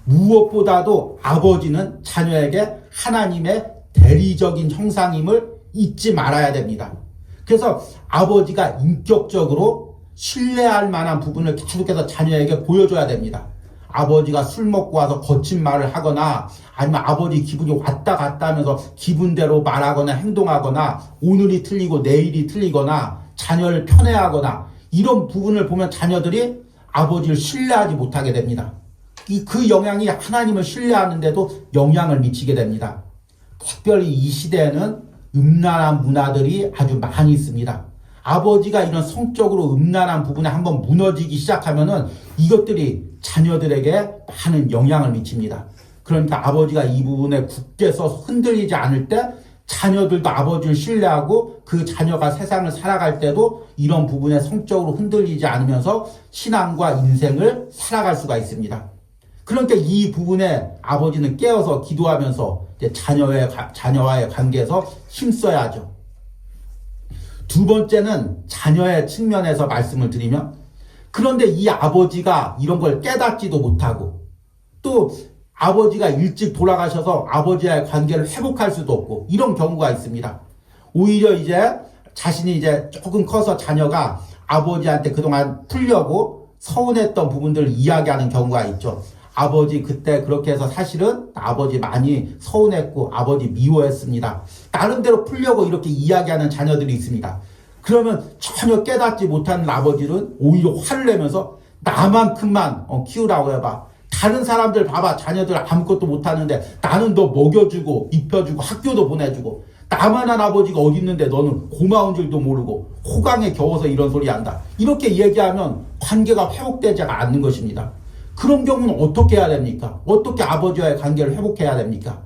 무엇보다도 아버지는 자녀에게 하나님의 대리적인 형상임을 잊지 말아야 됩니다. 그래서 아버지가 인격적으로 신뢰할 만한 부분을 계속해서 자녀에게 보여줘야 됩니다. 아버지가 술 먹고 와서 거친 말을 하거나 아니면 아버지 기분이 왔다 갔다 하면서 기분대로 말하거나 행동하거나 오늘이 틀리고 내일이 틀리거나 자녀를 편애하거나 이런 부분을 보면 자녀들이 아버지를 신뢰하지 못하게 됩니다. 그 영향이 하나님을 신뢰하는데도 영향을 미치게 됩니다. 특별히 이 시대에는 음란한 문화들이 아주 많이 있습니다. 아버지가 이런 성적으로 음란한 부분에 한번 무너지기 시작하면은 이것들이 자녀들에게 많은 영향을 미칩니다. 그러니까 아버지가 이 부분에 굳게 서서 흔들리지 않을 때 자녀들도 아버지를 신뢰하고 그 자녀가 세상을 살아갈 때도 이런 부분에 성적으로 흔들리지 않으면서 신앙과 인생을 살아갈 수가 있습니다. 그러니까 이 부분에 아버지는 깨어서 기도하면서 이제 자녀와의 관계에서 힘써야죠. 두 번째는 자녀의 측면에서 말씀을 드리면, 그런데 이 아버지가 이런 걸 깨닫지도 못하고 또 아버지가 일찍 돌아가셔서 아버지와의 관계를 회복할 수도 없고 이런 경우가 있습니다. 오히려 이제 자신이 이제 조금 커서 자녀가 아버지한테 그동안 풀려고 서운했던 부분들을 이야기하는 경우가 있죠. 아버지 그때 그렇게 해서 사실은 아버지 많이 서운했고 아버지 미워했습니다. 나름대로 풀려고 이렇게 이야기하는 자녀들이 있습니다. 그러면 전혀 깨닫지 못하는 아버지는 오히려 화를 내면서 나만큼만 키우라고 해봐. 다른 사람들 봐봐. 자녀들 아무것도 못하는데 나는 너 먹여주고 입혀주고 학교도 보내주고 나만한 아버지가 어디 있는데 너는 고마운 줄도 모르고 호강에 겨워서 이런 소리 한다. 이렇게 얘기하면 관계가 회복되지 않는 것입니다. 그런 경우는 어떻게 해야 됩니까? 어떻게 아버지와의 관계를 회복해야 됩니까?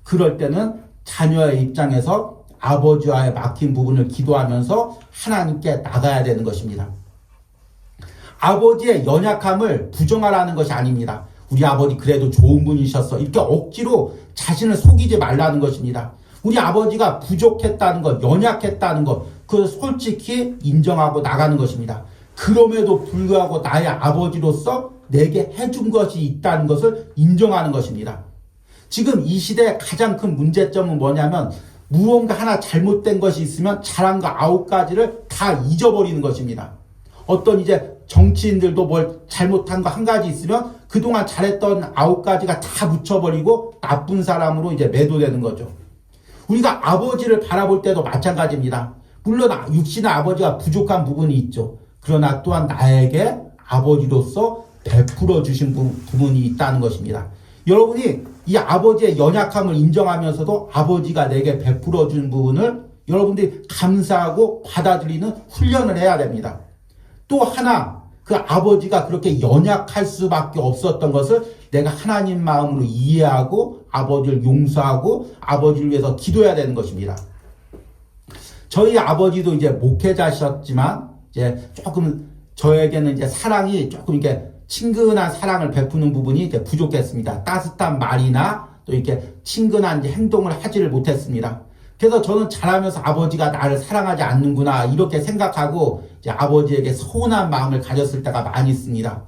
그럴 때는 자녀의 입장에서 아버지와의 막힌 부분을 기도하면서 하나님께 나가야 되는 것입니다. 아버지의 연약함을 부정하라는 것이 아닙니다. 우리 아버지 그래도 좋은 분이셨어. 이렇게 억지로 자신을 속이지 말라는 것입니다. 우리 아버지가 부족했다는 것, 연약했다는 것, 그걸 솔직히 인정하고 나가는 것입니다. 그럼에도 불구하고 나의 아버지로서 내게 해준 것이 있다는 것을 인정하는 것입니다. 지금 이 시대의 가장 큰 문제점은 뭐냐면 무언가 하나 잘못된 것이 있으면 잘한 거 9가지를 다 잊어버리는 것입니다. 어떤 이제 정치인들도 뭘 잘못한 거 한 가지 있으면 그동안 잘했던 9가지가 다 묻혀버리고 나쁜 사람으로 이제 매도되는 거죠. 우리가 아버지를 바라볼 때도 마찬가지입니다. 물론 육신의 아버지가 부족한 부분이 있죠. 그러나 또한 나에게 아버지로서 베풀어 주신 부분이 있다는 것입니다. 여러분이 이 아버지의 연약함을 인정하면서도 아버지가 내게 베풀어 준 부분을 여러분들이 감사하고 받아들이는 훈련을 해야 됩니다. 또 하나, 그 아버지가 그렇게 연약할 수밖에 없었던 것을 내가 하나님 마음으로 이해하고 아버지를 용서하고 아버지를 위해서 기도해야 되는 것입니다. 저희 아버지도 이제 목회자셨지만 이제 조금 저에게는 이제 사랑이 조금 이렇게 친근한 사랑을 베푸는 부분이 이제 부족했습니다. 따뜻한 말이나 또 이렇게 친근한 이제 행동을 하지를 못했습니다. 그래서 저는 자라면서 아버지가 나를 사랑하지 않는구나 이렇게 생각하고 이제 아버지에게 서운한 마음을 가졌을 때가 많이 있습니다.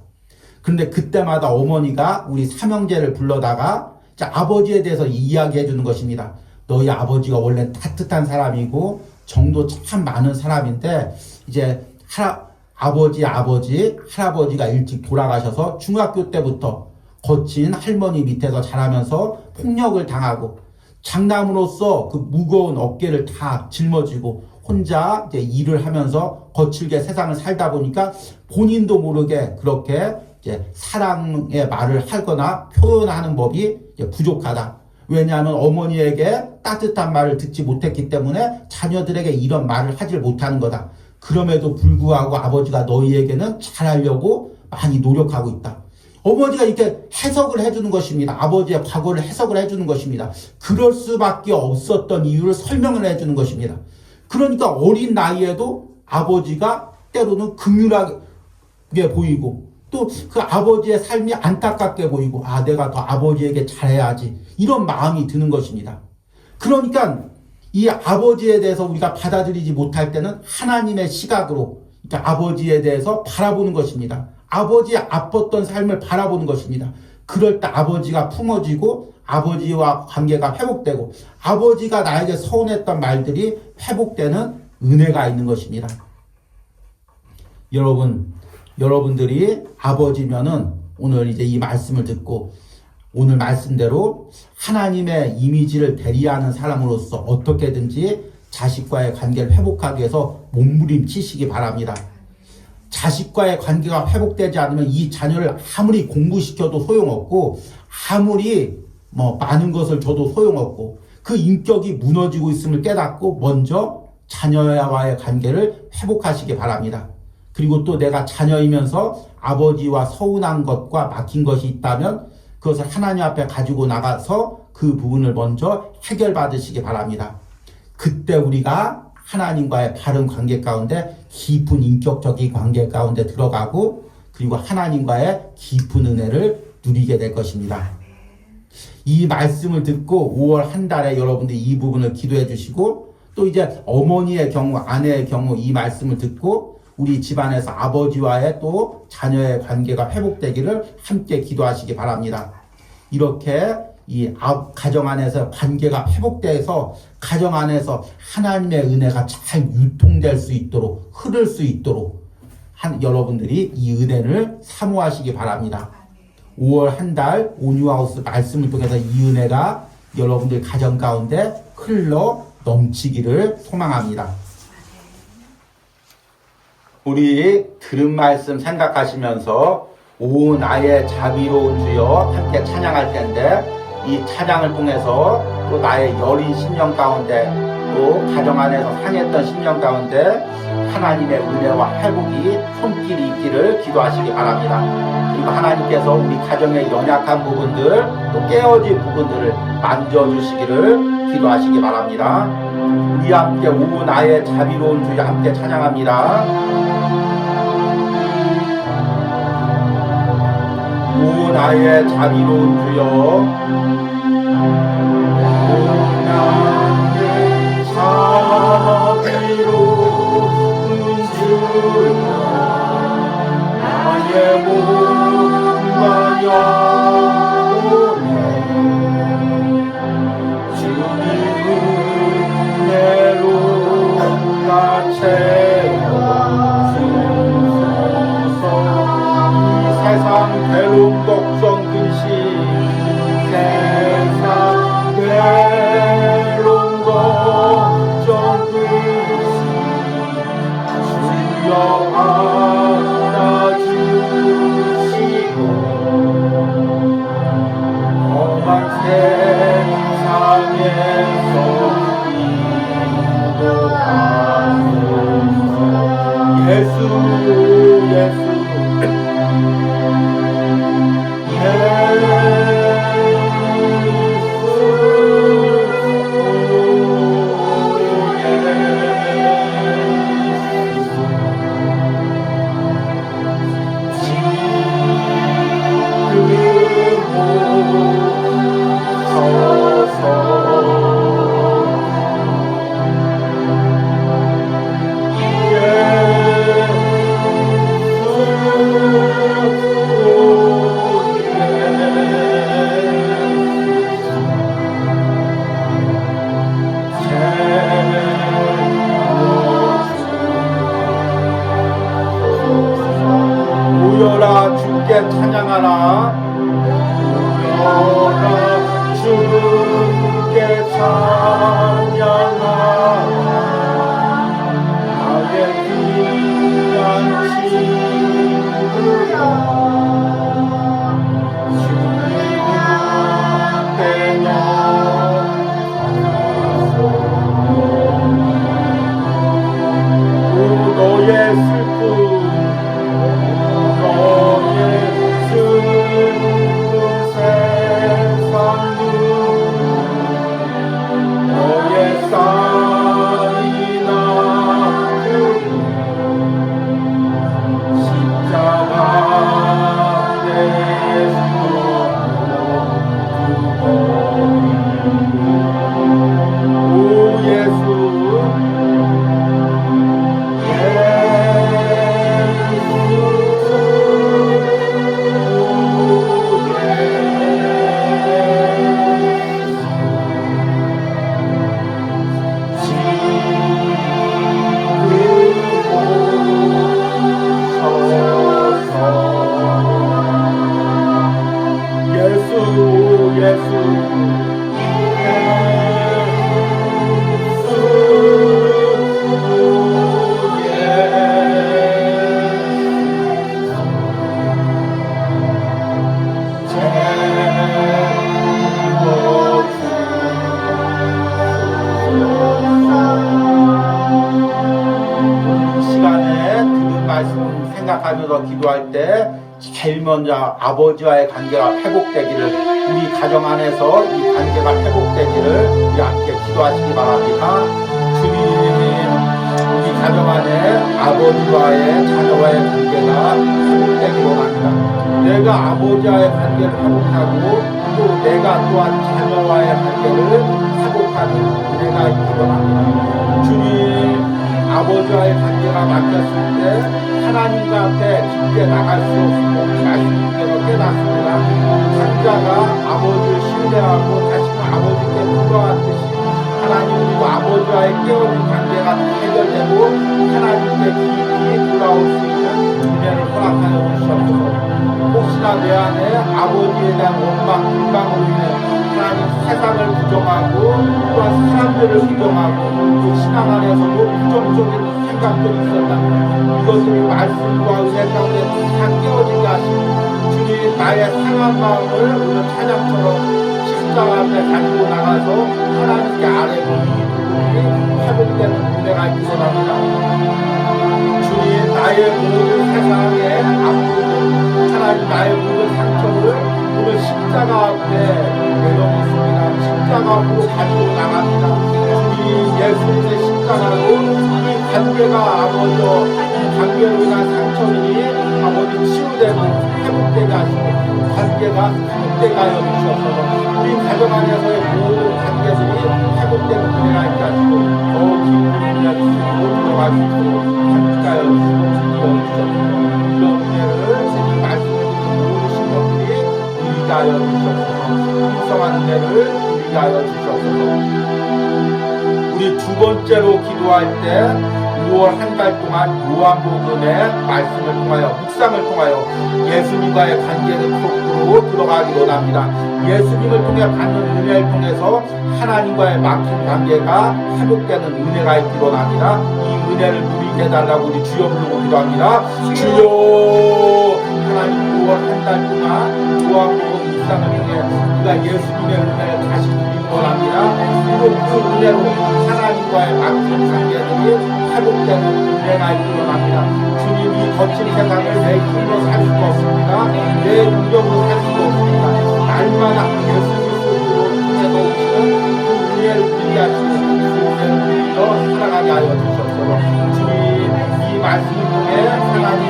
그런데 그때마다 어머니가 우리 삼형제를 불러다가 이제 아버지에 대해서 이야기해 주는 것입니다. 너희 아버지가 원래 따뜻한 사람이고 정도 참 많은 사람인데 이제 아버지, 할아버지가 일찍 돌아가셔서 중학교 때부터 거친 할머니 밑에서 자라면서 폭력을 당하고 장남으로서 그 무거운 어깨를 다 짊어지고 혼자 이제 일을 하면서 거칠게 세상을 살다 보니까 본인도 모르게 그렇게 이제 사랑의 말을 하거나 표현하는 법이 이제 부족하다. 왜냐하면 어머니에게 따뜻한 말을 듣지 못했기 때문에 자녀들에게 이런 말을 하질 못하는 거다. 그럼에도 불구하고 아버지가 너희에게는 잘하려고 많이 노력하고 있다. 어머니가 이렇게 해석을 해주는 것입니다. 아버지의 과거를 해석을 해주는 것입니다. 그럴 수밖에 없었던 이유를 설명을 해주는 것입니다. 그러니까 어린 나이에도 아버지가 때로는 긍휼하게 보이고 또 그 아버지의 삶이 안타깝게 보이고 내가 더 아버지에게 잘해야지 이런 마음이 드는 것입니다. 그러니까 이 아버지에 대해서 우리가 받아들이지 못할 때는 하나님의 시각으로 그러니까 아버지에 대해서 바라보는 것입니다. 아버지의 아팠던 삶을 바라보는 것입니다. 그럴 때 아버지가 품어지고 아버지와 관계가 회복되고 아버지가 나에게 서운했던 말들이 회복되는 은혜가 있는 것입니다. 여러분들이 아버지면은 오늘 이제 이 말씀을 듣고 오늘 말씀대로 하나님의 이미지를 대리하는 사람으로서 어떻게든지 자식과의 관계를 회복하기 위해서 몸부림치시기 바랍니다. 자식과의 관계가 회복되지 않으면 이 자녀를 아무리 공부시켜도 소용없고 아무리 많은 것을 줘도 소용없고 그 인격이 무너지고 있음을 깨닫고 먼저 자녀와의 관계를 회복하시기 바랍니다. 그리고 또 내가 자녀이면서 아버지와 서운한 것과 막힌 것이 있다면 그것을 하나님 앞에 가지고 나가서 그 부분을 먼저 해결받으시기 바랍니다. 그때 우리가 하나님과의 바른 관계 가운데 깊은 인격적인 관계 가운데 들어가고 그리고 하나님과의 깊은 은혜를 누리게 될 것입니다. 이 말씀을 듣고 5월 한 달에 여러분들이 이 부분을 기도해 주시고 또 이제 어머니의 경우, 아내의 경우 이 말씀을 듣고 우리 집안에서 아버지와의 또 자녀의 관계가 회복되기를 함께 기도하시기 바랍니다. 이렇게 이 가정 안에서 관계가 회복돼서 가정 안에서 하나님의 은혜가 잘 유통될 수 있도록 흐를 수 있도록 여러분들이 이 은혜를 사모하시기 바랍니다. 5월 한 달 온유하우스 말씀을 통해서 이 은혜가 여러분들 가정 가운데 흘러 넘치기를 소망합니다. 우리 들은 말씀 생각하시면서 오 나의 자비로운 주여 함께 찬양할 텐데 이 찬양을 통해서 또 나의 여린 심령 가운데 또 가정 안에서 상했던 심령 가운데 하나님의 은혜와 회복이 손길이 있기를 기도하시기 바랍니다. 그리고 하나님께서 우리 가정의 연약한 부분들 또 깨어진 부분들을 만져주시기를 기도하시기 바랍니다. 우리 함께 오 나의 자비로운 주여 함께 찬양합니다. 오 나의 자비로운 주여 오 나의 자비로운 주여 나의 몸과 영혼에 주님 은혜로 나 채워주소서. 세상 괴로움 걱정 근심 세상 괴로움 걱정 근심 주여 안아주시고 험한 세상에서 인도하소서. 예수 모여라 주께 찬양하라. 모여라 주께 찬양하라. 나의 귀한 친구여 주님 앞에 나서고 너의 슬픔 너의 슬픈 세상 너의 쌓인 아픔 십자가 생각하면서 기도할 때 제일 먼저 아버지와의 관계가 회복되기를, 우리 가정 안에서 이 관계가 회복되기를 우리 함께 기도하시기 바랍니다. 주님, 우리 가정 안에 아버지와의 자녀와의 관계가 회복되기 원합니다. 내가 아버지와의 관계를 회복하고 또 내가 또한 자녀와의 관계를 회복하는 은혜가 있기 원합니다. 주님, 아버지와의 관계가 막혔을 때 하나님과 앞에 깊게 나갈 수 없고 말씀께서 깨닫습니다. 각자가 아버지를 신뢰하고 다시금 아버지께 불러왔듯이 하나님과 아버지와의 깨어진 관계가 해결되고 하나님께 깊이 돌아올 수 있는 은혜를 허락하여 주시옵소서. 혹시나 내 안에 아버지에 대한 원망, 불만으로 인해 하나님 세상을 부정하고 또한 사람들을 부정하고 또 신앙 안에서도 부정적인 생각들이 있었다면 이것들이 말씀과 은혜 가운데 다 깨어지게 하시고 주님, 나의 상한 마음을 오늘 찬양처럼 십자가 앞에 가지고 나가서 하나님께 아뢰고 이 부분이 회복되는 은혜가 있기 원합니다. 주님, 나의 모든 세상의 아픔을, 하나님 나의 모든 상처를 오늘 십자가 앞에 내려놓습니다. 십자가 앞으로 가지고 나갑니다. 주님, 예수님의 십자가로 이 관계가 아버지와 이 관계로 인한 상처들이 아버지 치유되고 회복되게 하시고 관계가 회복되게 하여 주셔서 우리 가정 안에서의 모든 관계들이 회복되는 은혜가 있게 하시고 더 깊은 은혜를 주시고 들어갈 수 있도록 함께 하여 주시고 이런 은혜를 이 말씀을 듣는 모든 신령들이 누리게 하여 주시옵소서. 풍성한 은혜를 누리게 하여 주시옵소서. 우리 두 번째로 기도할 때 5월 한 달 동안 요한복음의 말씀을 통하여 묵상을 통하여 예수님과의 관계를 속으로 들어가기 원합니다. 예수님을 통해 받는 은혜를 통해서 하나님과의 막힌 관계가 회복되는 은혜가 있기 원합니다. 이 은혜를 누리게 해달라고 우리 주여 부르고 기도합니다. 주여, 하나님 5월 한 달 동안 요한복음 묵상을 통해 우리가 예수님의 은혜를 다시 누리기 원합니다. 그리고 그 은혜로 하나님과의 막힌 관계들이 회복되는 은혜가 있기 원합니다. 주님이 거친 세상을 내 힘으로 살 수가 없습니다. 내 능력으로 살 수가 없습니다. 날마다 예수 그리스도로 통해서 오시는 그 은혜를 누리게 하시고 그 은혜를 누리며 살아가게 하여 주셨어요. 주님, 이 말씀을 통해 하나님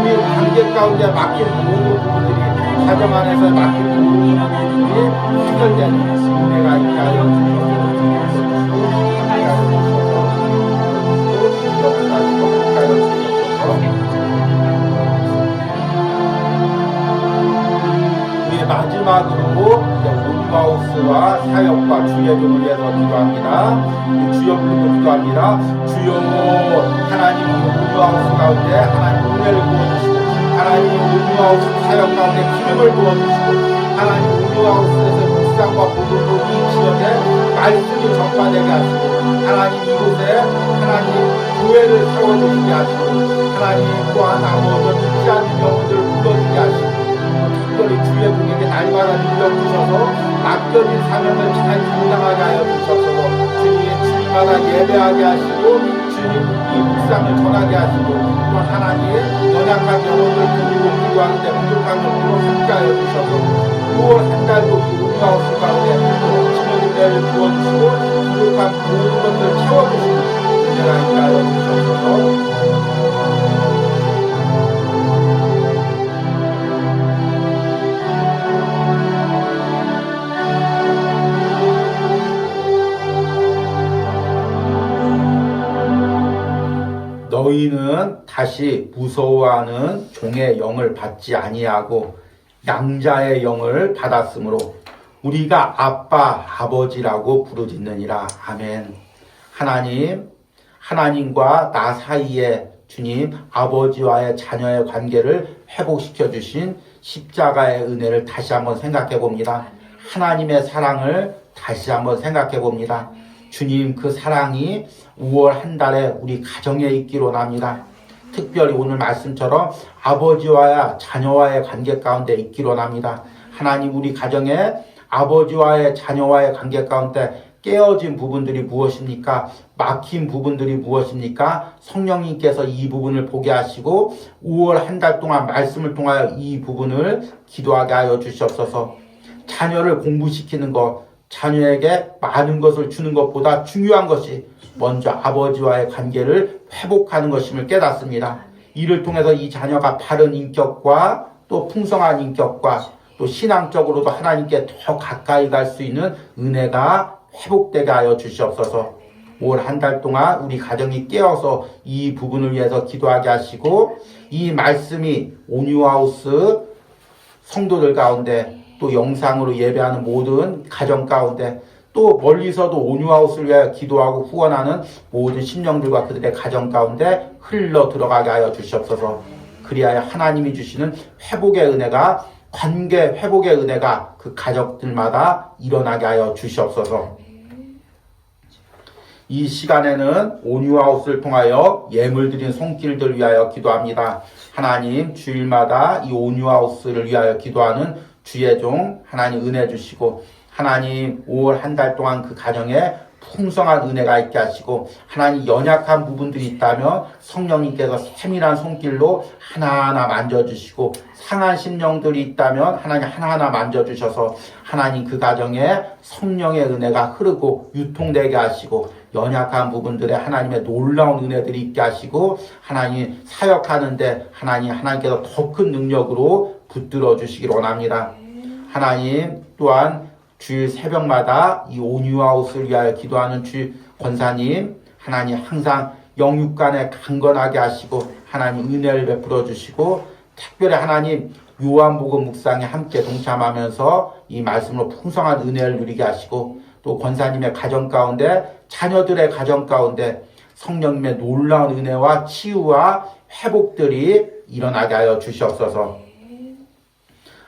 우리 관계 가운데 막힌 모든 부분들이 가정 안에서 막힌 모든 부분들이 해결되는 은혜가 있게 하여 주셨어요. 우리 마지막으로 온마우스와 사역과 주예종을 위해서 기도합니다. 주여 부르고 기도합니다. 주여, 하나님 온마우스 가운데 하나님 은혜를 부어주시고 하나님 온마우스 사역 가운데 기름을 부어주시고 하나님 온마우스에서 묵상과 복음으로 이 지역에 말씀이 전파되게 하시고 하나님 이곳에 하나님 교회를 세워주시게 하시고 하나님 또한 아무도 믿지 않는 영혼들을 불러주게 하시고 특별히 주의 종에게 날마다 능력 주셔서 맡겨진 사명을 잘 감당하게 하여 주셔서 주님마다 예배하게 하시고 주님 이 묵상을 전하게 하시고 또 하나님 연약한 영혼을 드리고 기도하는데 부족한 것으로 함께하여 주셔서 9월 한 달도 우리마우스 가운데 넘치는 은혜를 부어주시고 부족한 모든 것들을 채워주시고 은혜가 있게 하여 주셔서 너희는 다시 무서워하는 종의 영을 받지 아니하고 양자의 영을 받았으므로 우리가 아빠 아버지라고 부르짖느니라. 아멘. 하나님과 나 사이에 주님 아버지와의 자녀의 관계를 회복시켜 주신 십자가의 은혜를 다시 한번 생각해 봅니다. 하나님의 사랑을 다시 한번 생각해 봅니다. 주님 그 사랑이 5월 한 달에 우리 가정에 있기를 원합니다. 특별히 오늘 말씀처럼 아버지와 자녀와의 관계 가운데 있기를 원합니다. 하나님 우리 가정에 아버지와의 자녀와의 관계 가운데 깨어진 부분들이 무엇입니까? 막힌 부분들이 무엇입니까? 성령님께서 이 부분을 보게 하시고 5월 한 달 동안 말씀을 통하여 이 부분을 기도하게 하여 주시옵소서. 자녀를 공부시키는 것, 자녀에게 많은 것을 주는 것보다 중요한 것이 먼저 아버지와의 관계를 회복하는 것임을 깨닫습니다. 이를 통해서 이 자녀가 바른 인격과 또 풍성한 인격과 또 신앙적으로도 하나님께 더 가까이 갈 수 있는 은혜가 회복되게 하여 주시옵소서. 5월 한 달 동안 우리 가정이 깨어서 이 부분을 위해서 기도하게 하시고 이 말씀이 온유하우스 성도들 가운데 또 영상으로 예배하는 모든 가정 가운데 또 멀리서도 온유하우스를 위하여 기도하고 후원하는 모든 심령들과 그들의 가정 가운데 흘러 들어가게 하여 주시옵소서. 그리하여 하나님이 주시는 회복의 은혜가 관계 회복의 은혜가 그 가족들마다 일어나게 하여 주시옵소서. 이 시간에는 온유하우스를 통하여 예물 드린 손길들 위하여 기도합니다. 하나님 주일마다 이 온유하우스를 위하여 기도하는 주의 종 하나님 은혜 주시고 하나님 5월 한 달 동안 그 가정에 풍성한 은혜가 있게 하시고 하나님 연약한 부분들이 있다면 성령님께서 세밀한 손길로 하나하나 만져주시고 상한 심령들이 있다면 하나님 하나하나 만져주셔서 하나님 그 가정에 성령의 은혜가 흐르고 유통되게 하시고 연약한 부분들에 하나님의 놀라운 은혜들이 있게 하시고 하나님 사역하는데 하나님께서 더 큰 능력으로 붙들어 주시길 원합니다. 하나님 또한 주일 새벽마다 이 온유하우스를 위하여 기도하는 주 권사님 하나님 항상 영육간에 강건하게 하시고 하나님 은혜를 베풀어 주시고 특별히 하나님 요한복음 묵상에 함께 동참하면서 이 말씀으로 풍성한 은혜를 누리게 하시고 또 권사님의 가정 가운데 자녀들의 가정 가운데 성령님의 놀라운 은혜와 치유와 회복들이 일어나게 하여 주시옵소서.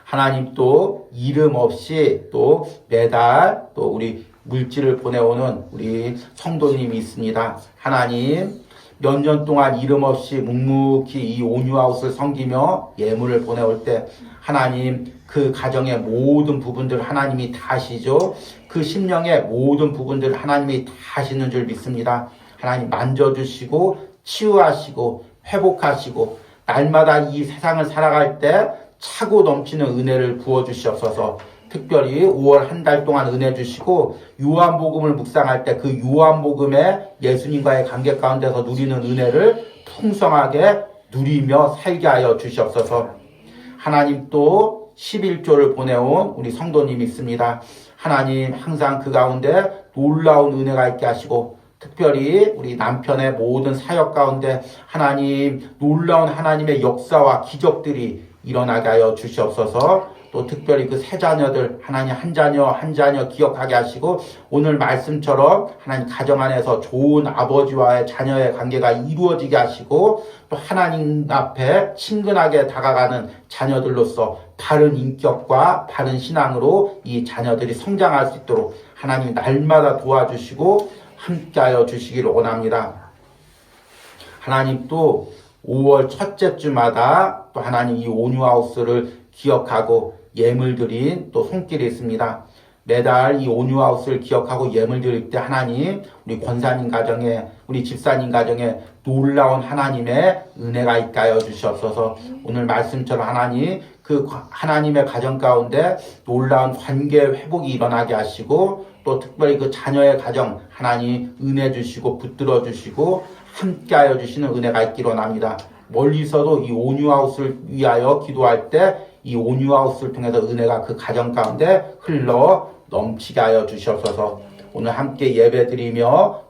하나님 또 이름 없이 또 매달 또 우리 물질을 보내오는 우리 성도님이 있습니다. 하나님 몇 년 동안 이름 없이 묵묵히 이 온유하우스를 섬기며 예물을 보내올 때 하나님 그 가정의 모든 부분들 하나님이 다 아시죠. 그 심령의 모든 부분들 하나님이 다 아시는 줄 믿습니다. 하나님 만져주시고 치유하시고 회복하시고 날마다 이 세상을 살아갈 때 차고 넘치는 은혜를 부어주시옵소서. 특별히 5월 한 달 동안 은혜 주시고 요한복음을 묵상할 때 그 요한복음의 예수님과의 관계 가운데서 누리는 은혜를 풍성하게 누리며 살게 하여 주시옵소서. 하나님 또 11조를 보내온 우리 성도님이 있습니다. 하나님 항상 그 가운데 놀라운 은혜가 있게 하시고 특별히 우리 남편의 모든 사역 가운데 하나님 놀라운 하나님의 역사와 기적들이 일어나게 하여 주시옵소서. 또 특별히 그 세 자녀들 하나님 한 자녀 기억하게 하시고 오늘 말씀처럼 하나님 가정 안에서 좋은 아버지와의 자녀의 관계가 이루어지게 하시고 또 하나님 앞에 친근하게 다가가는 자녀들로서 바른 인격과 바른 신앙으로 이 자녀들이 성장할 수 있도록 하나님 날마다 도와주시고 함께하여 주시기를 원합니다. 하나님 또 5월 첫째 주마다 또 하나님 이 온유하우스를 기억하고 예물 드린 또 손길이 있습니다. 매달 이 온유하우스를 기억하고 예물 드릴 때 하나님 우리 권사님 가정에 우리 집사님 가정에 놀라운 하나님의 은혜가 있게 하여 주시옵소서. 오늘 말씀처럼 하나님 그 하나님의 가정 가운데 놀라운 관계 회복이 일어나게 하시고 또 특별히 그 자녀의 가정 하나님 은혜 주시고 붙들어 주시고 함께 하여 주시는 은혜가 있기로 원합니다. 멀리서도 이 온유하우스를 위하여 기도할 때 이 온유하우스를 통해서 은혜가 그 가정 가운데 흘러 넘치게 하여 주시옵소서. 오늘 함께 예배 드리며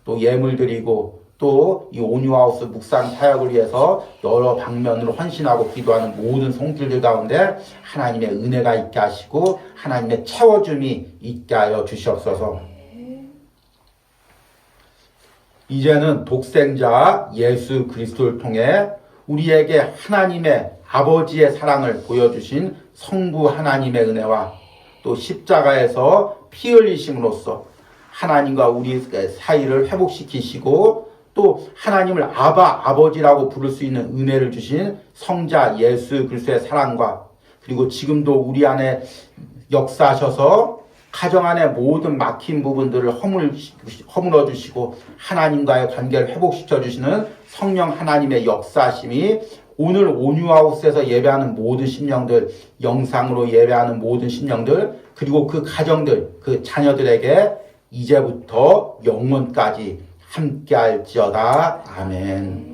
또 예물 드리고 또 이 온유하우스 묵상 사역을 위해서 여러 방면으로 헌신하고 기도하는 모든 손길들 가운데 하나님의 은혜가 있게 하시고 하나님의 채워줌이 있게 하여 주시옵소서. 이제는 독생자 예수 그리스도를 통해 우리에게 하나님의 아버지의 사랑을 보여주신 성부 하나님의 은혜와 또 십자가에서 피 흘리심으로써 하나님과 우리 사이를 회복시키시고 또 하나님을 아버지라고 부를 수 있는 은혜를 주신 성자 예수 그리스도의 사랑과 그리고 지금도 우리 안에 역사하셔서 가정 안에 모든 막힌 부분들을 허물어 주시고 하나님과의 관계를 회복시켜 주시는 성령 하나님의 역사심이 오늘 온유하우스에서 예배하는 모든 심령들, 영상으로 예배하는 모든 심령들, 그리고 그 가정들, 그 자녀들에게 이제부터 영원까지 함께할지어다. 아멘.